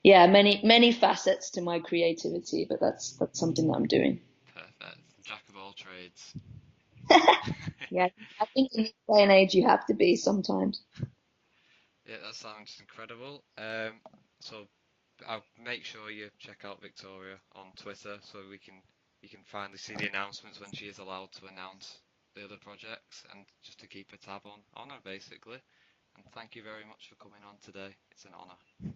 yeah, many facets to my creativity, but that's something that I'm doing. Perfect. Jack of all trades. Yeah, I think in this day and age you have to be sometimes. Yeah, that sounds incredible. So I'll make sure you check out Victoria on Twitter so you can finally see the announcements when she is allowed to announce the other projects, and just to keep a tab on her basically. And thank you very much for coming on today. It's an honour.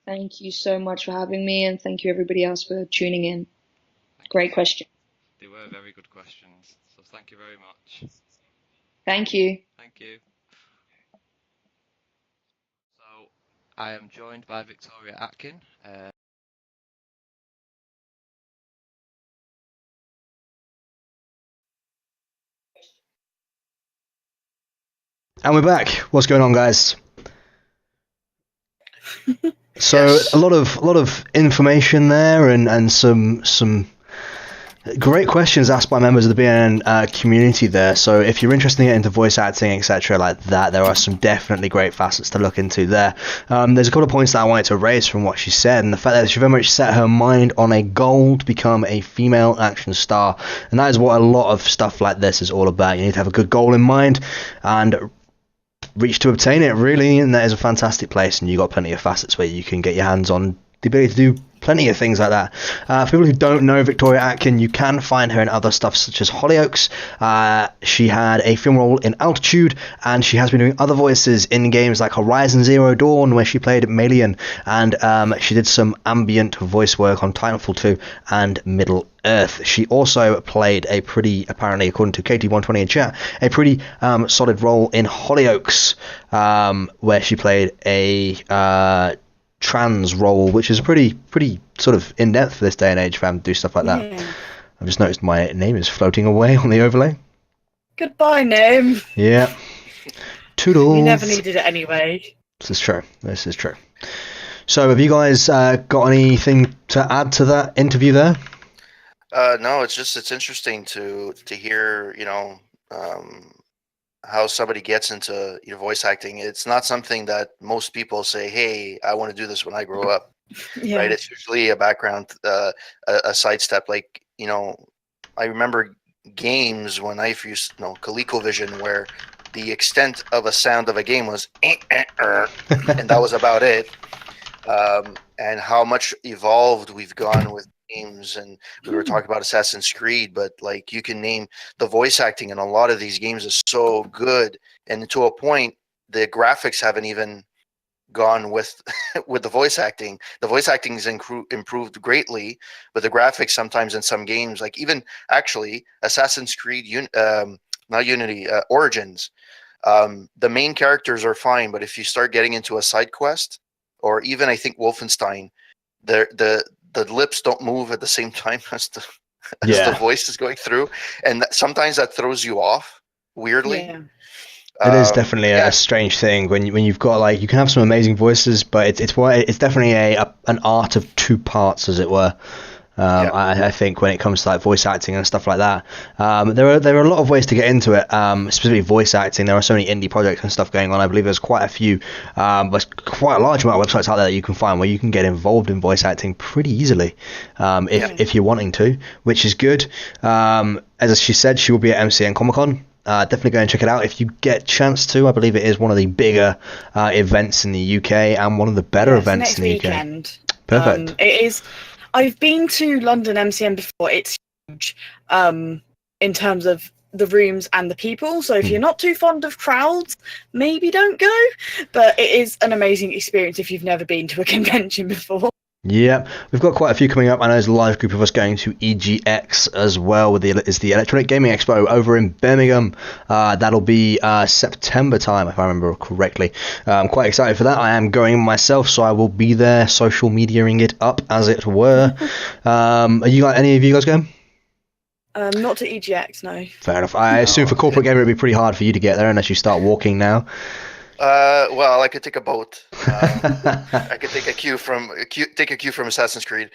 Thank you so much for having me, and thank you everybody else for tuning in. Great question. They were very good questions, so thank you very much. Thank you. Thank you. So I am joined by Victoria Atkin. And we're back. What's going on, guys? So Yes. a lot of information there, and some great questions asked by members of the BNN community there. So if you're interested in getting into voice acting, etc., like that, there are some definitely great facets to look into there. There's a couple of points that I wanted to raise from what she said, and the fact that she very much set her mind on a goal to become a female action star, and that is what a lot of stuff like this is all about. You need to have a good goal in mind and reach to obtain it, really, and that is a fantastic place, and you've got plenty of facets where you can get your hands on the ability to do plenty of things like that. For people who don't know Victoria Atkin, you can find her in other stuff such as Hollyoaks. She had a film role in Altitude, and she has been doing other voices in games like Horizon Zero Dawn, where she played Malian, and she did some ambient voice work on Titanfall 2 and Middle Earth. She also played a pretty, apparently according to KT120 in chat, a pretty solid role in Hollyoaks, where she played a trans role, which is pretty sort of in-depth for this day and age for them to do stuff like that. Yeah. I've just noticed my name is floating away on the overlay. Goodbye, name. Yeah. Toodles. You never needed it anyway. This is true. So have you guys got anything to add to that interview there? No, it's interesting to hear, how somebody gets into voice acting. It's not something that most people say, hey, I want to do this when I grow up. Yeah. right? It's usually a background, a sidestep. Like, I remember games when I used, ColecoVision, where the extent of a sound of a game was and that was about it. And how much evolved we've gone with games. And we were talking about Assassin's Creed, but like you can name the voice acting in a lot of these games is so good, and to a point, the graphics haven't even gone with with the voice acting. The voice acting is improved greatly, but the graphics sometimes in some games, like even actually Assassin's Creed, not Unity, Origins, the main characters are fine, but if you start getting into a side quest, or even I think Wolfenstein, the lips don't move at the same time as the voice is going through, and sometimes that throws you off weirdly. Yeah. It is definitely a strange thing when you've got, like, you can have some amazing voices, but it's definitely an art of two parts, as it were. I think when it comes to like voice acting and stuff like that, there are a lot of ways to get into it. Specifically voice acting, there are so many indie projects and stuff going on. I believe there's quite a few, but quite a large amount of websites out there that you can find where you can get involved in voice acting pretty easily, if you're wanting to, which is good. As she said, she will be at MCN Comic Con. Definitely go and check it out if you get a chance to. I believe it is one of the bigger events in the UK and one of the better events in the UK. Weekend. Perfect. It is. I've been to London MCN before. It's huge in terms of the rooms and the people. So if you're not too fond of crowds, maybe don't go. But it is an amazing experience if you've never been to a convention before. Yeah, we've got quite a few coming up. I know there's a live group of us going to EGX as well. Is the Electronic Gaming Expo over in Birmingham. That'll be September time, if I remember correctly. I'm quite excited for that. I am going myself, so I will be there, social mediaing it up, as it were. Are any of you guys going? Not to EGX, no. Fair enough. I assume for Corporate Gamer it'd be pretty hard for you to get there unless you start walking now. Well, I could take a boat. I could take a cue from Assassin's Creed.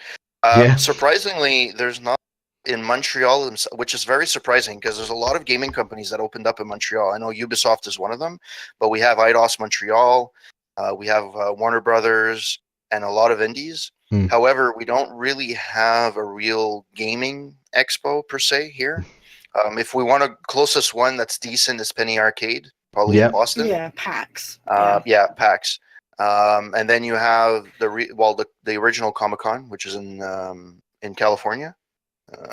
Surprisingly, there's not in Montreal, which is very surprising because there's a lot of gaming companies that opened up in Montreal. I know Ubisoft is one of them, but we have IDOS Montreal, we have Warner Brothers, and a lot of indies. However, we don't really have a real gaming expo per se here. If we want a closest one that's decent is Penny Arcade. Probably in Boston. Yeah, PAX. PAX. And then you have the original Comic-Con, which is in California.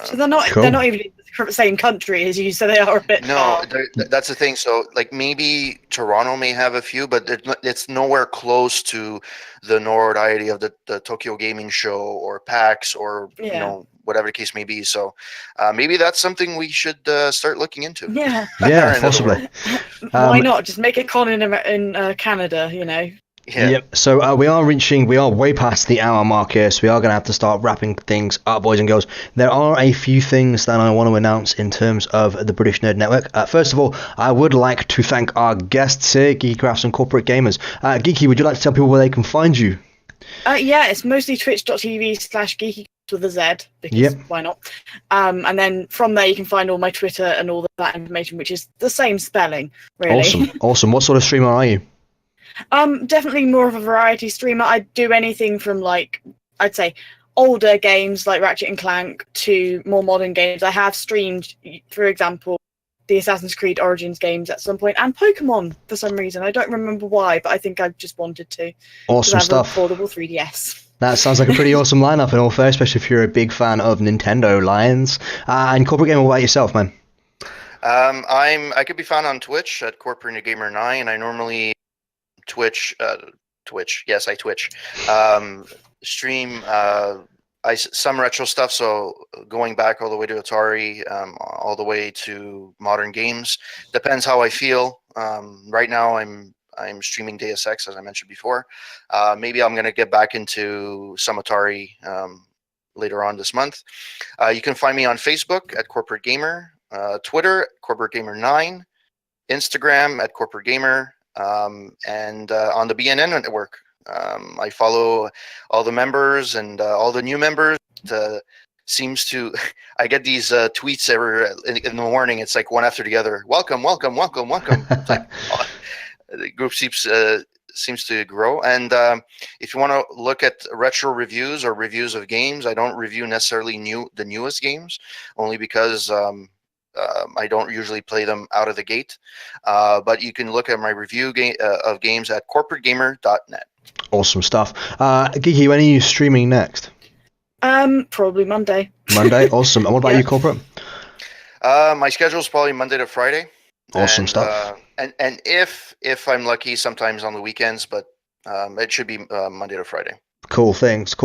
So they're not even in the same country as you, so they are a bit. No, that's the thing. So like maybe Toronto may have a few, but it's nowhere close to the notoriety of the Tokyo Gaming Show or PAX or whatever the case may be. So maybe that's something we should start looking into. Yeah, possibly. Why not just make a con in Canada? Yeah. Yep. So we are way past the hour mark here, so we are going to have to start wrapping things up, boys and girls. There are a few things that I want to announce in terms of the British Nerd Network. First of all, I would like to thank our guests here, GeekyCraftz and Corporate Gamers. Geeky, would you like to tell people where they can find you? It's mostly twitch.tv/GeekyCraftz with a Z, because why not? And then from there you can find all my Twitter and all that information, which is the same spelling, really. Awesome. What sort of streamer are you? Definitely more of a variety streamer. I do anything from, like, I'd say older games like Ratchet and Clank to more modern games. I have streamed, for example, the Assassin's Creed Origins games at some point, and Pokemon for some reason. I don't remember why, but I think I just wanted to. Awesome stuff. I have a portable 3DS. That sounds like a pretty awesome lineup in all fair, especially if you're a big fan of Nintendo lions. And Corporate Gamer, what about yourself, man? I could be found on Twitch at CorporateGamer 9. I normally Twitch. Yes, I Twitch. Stream some retro stuff. So going back all the way to Atari, all the way to modern games. Depends how I feel. Right now, I'm streaming Deus Ex, as I mentioned before. Maybe I'm going to get back into some Atari later on this month. You can find me on Facebook at Corporate Gamer, Twitter Corporate Gamer 9, Instagram at Corporate Gamer. And on the BNN network, I follow all the members and all the new members. Seems to, I get these tweets in the morning. It's like one after the other. Welcome. It's like the group keeps seems to grow. And if you want to look at retro reviews or reviews of games, I don't review necessarily the newest games, only because I don't usually play them out of the gate. But you can look at my review of games at CorporateGamer.net. Awesome stuff. Geeky, when are you streaming next? Probably Monday. Monday, awesome. And what about Yeah. you, Corporate? My schedule is probably Monday to Friday. Awesome stuff. And if I'm lucky, sometimes on the weekends, but it should be Monday to Friday. Cool things.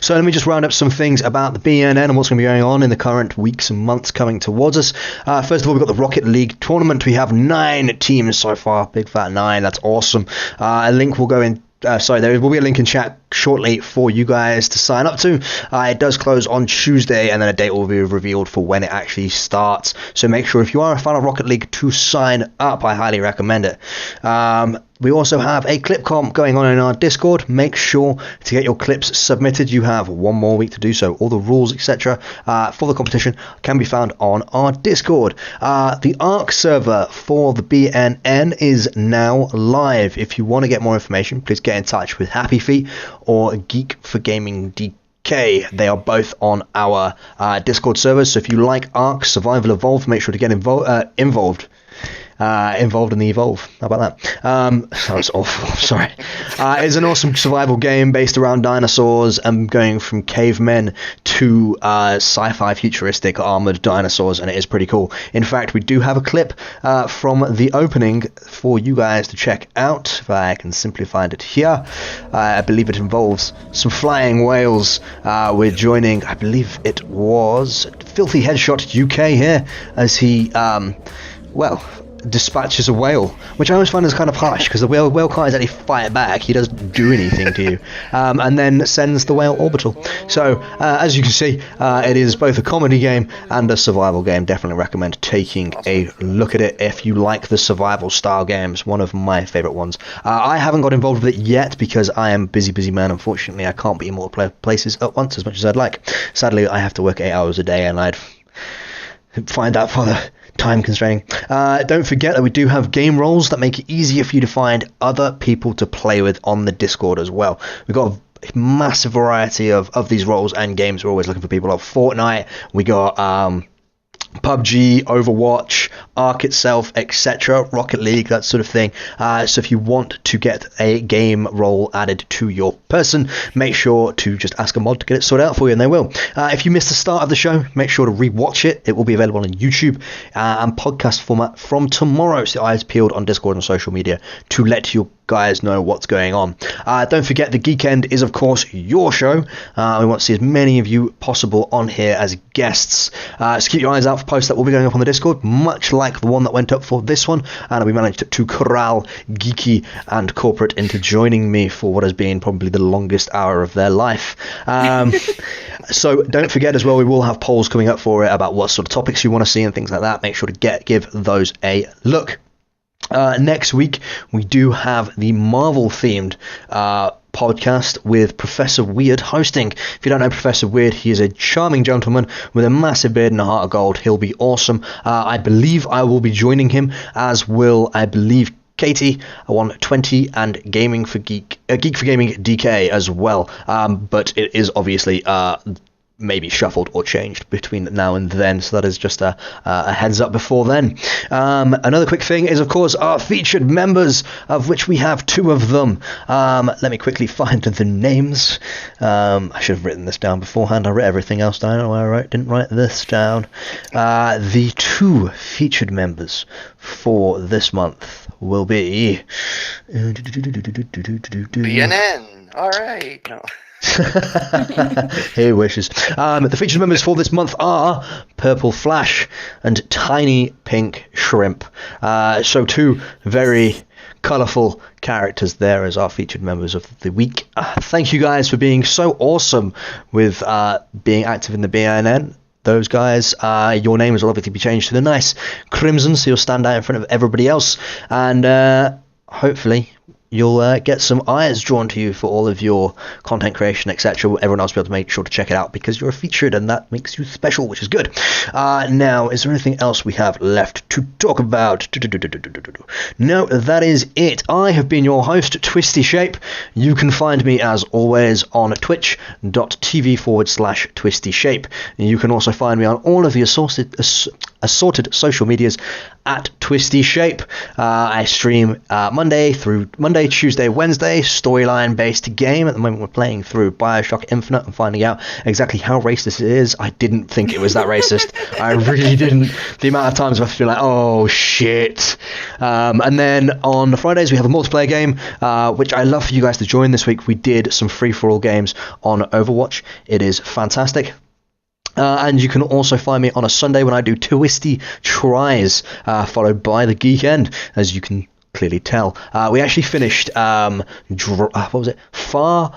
So let me just round up some things about the BNN and what's going to be going on in the current weeks and months coming towards us. First of all, we've got the Rocket League tournament. We have 9 teams so far. Big fat 9. That's awesome. A link will go in. There will be a link in chat shortly for you guys to sign up to. It does close on Tuesday, and then a date will be revealed for when it actually starts. So make sure if you are a fan of Rocket League to sign up. I highly recommend it. We also have a clip comp going on in our Discord. Make sure to get your clips submitted. You have 1 more week to do so. All the rules, etc. For the competition can be found on our Discord. The ARC server for the BNN is now live. If you want to get more information, please get in touch with Happy Feet or Geek for Gaming DK. They are both on our Discord servers. So if you like ARC Survival Evolved, make sure to get involved in the Evolve. How about that? That was awful. Sorry. It's an awesome survival game based around dinosaurs and going from cavemen to sci-fi futuristic armored dinosaurs, and it is pretty cool. In fact, we do have a clip from the opening for you guys to check out. If I can simply find it here. I believe it involves some flying whales. We're joining, I believe it was Filthy Headshot UK here as he, dispatches a whale, which I always find is kind of harsh because the whale can't exactly fight back. He doesn't do anything to you, and then sends the whale orbital. So as you can see, it is both a comedy game and a survival game. Definitely recommend taking a look at it if you like the survival style games. One of my favorite ones. I haven't got involved with it yet because I am a busy man. Unfortunately, I can't be in multiple places at once as much as I'd like. Sadly, I have to work 8 hours a day, and I'd find that rather time constraining. Don't forget that we do have game roles that make it easier for you to find other people to play with on the Discord as well. We've got a massive variety of these roles and games. We're always looking for people. Like Fortnite, we got PUBG, Overwatch, Ark itself, etc., Rocket League, that sort of thing. So if you want to get a game role added to your person, make sure to just ask a mod to get it sorted out for you, and they will. If you missed the start of the show, make sure to re-watch it. It will be available on YouTube and podcast format from tomorrow. So eyes peeled on Discord and social media to let you guys know what's going on. Don't forget the Geekend is of course your show. We want to see as many of you possible on here as guests. So keep your eyes out for posts that will be going up on the Discord, much like the one that went up for this one, and we managed to corral Geeky and Corporate into joining me for what has been probably the longest hour of their life. So don't forget as well, we will have polls coming up for it about what sort of topics you want to see and things like that. Make sure to give those a look. Next week we do have the Marvel themed podcast with Professor Weird hosting. If you don't know Professor Weird, he is a charming gentleman with a massive beard and a heart of gold. He'll be awesome. I believe I will be joining him, as will Katie, 120, and Geek for Gaming DK as well. But it is obviously maybe shuffled or changed between now and then, so that is just a heads up before then. Another quick thing is of course our featured members, of which we have 2 of them. Let me quickly find the names. I should have written this down beforehand. I wrote everything else down. I didn't write this down. The 2 featured members for this month will be BNN. All right. No. He wishes. The featured members for this month are Purple Flash and Tiny Pink Shrimp. So 2 very colourful characters there as our featured members of the week. Thank you guys for being so awesome with being active in the BNN. Those guys, your names will obviously be changed to the nice crimson, so you'll stand out in front of everybody else, and hopefully you'll get some eyes drawn to you for all of your content creation, etc. Everyone else will be able to make sure to check it out because you're featured and that makes you special, which is good. Now, is there anything else we have left to talk about? No, that is it. I have been your host, Twisty Shape. You can find me as always on twitch.tv/Twisty Shape. You can also find me on all of the assorted social medias at Twisty Shape. I stream Monday, Tuesday, Wednesday, storyline based game. At the moment we're playing through Bioshock Infinite and finding out exactly how racist it is. I didn't think it was that racist. I really didn't. The amount of times I feel like, oh shit. And then on Fridays we have a multiplayer game, which I love for you guys to join. This week we did some free-for-all games on Overwatch. It is fantastic. And you can also find me on a Sunday when I do Twisty Tries, followed by the Geekend, as you can clearly tell. We actually finished, what was it? Far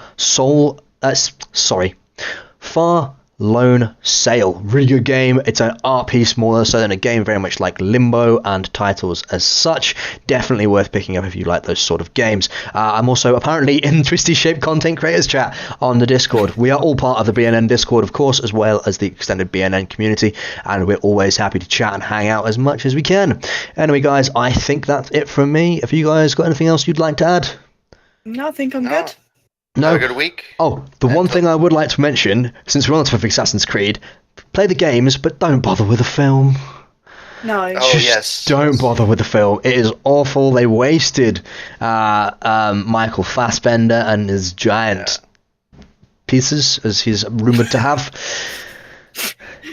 Lone Sail. Really good game. It's an art piece more so than a game, very much like Limbo and titles as such. Definitely worth picking up if you like those sort of games. I'm also apparently in Twisty Shape Content Creators Chat on the Discord. We are all part of the BNN Discord, of course, as well as the extended BNN community, and we're always happy to chat and hang out as much as we can. Anyway, guys, I think that's it from me. Have you guys got anything else you'd like to add? No, I think I'm good. No. Have a good week. Oh, the one thing I would like to mention, since we're on the topic of Assassin's Creed, play the games, but don't bother with the film. No. Just don't bother with the film. It is awful. They wasted Michael Fassbender and his giant pieces, as he's rumoured to have.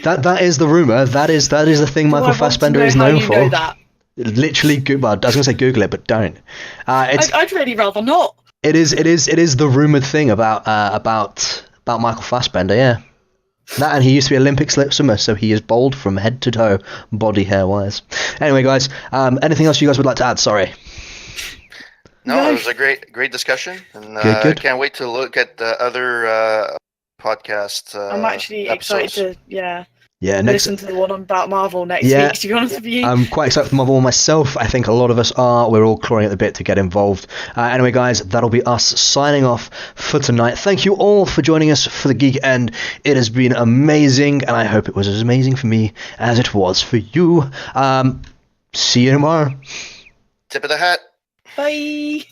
That is the rumour. That is the thing Michael Fassbender is known for. Know that? Literally, well, I was going to say Google it, but don't. I'd really rather not. It is the rumoured thing about Michael Fassbender, yeah. That, and he used to be Olympic swimmer, so he is bald from head to toe, body hair wise. Anyway, guys, anything else you guys would like to add? Sorry. No, it was a great discussion, and good. Can't wait to look at the other podcast. I'm actually excited to listen to the one about Marvel next week, to be honest with you. I'm quite excited for Marvel myself. I think a lot of us are. We're all clawing at the bit to get involved. Anyway, guys, that'll be us signing off for tonight. Thank you all for joining us for the Geekend. It has been amazing, and I hope it was as amazing for me as it was for you. See you tomorrow. Tip of the hat. Bye.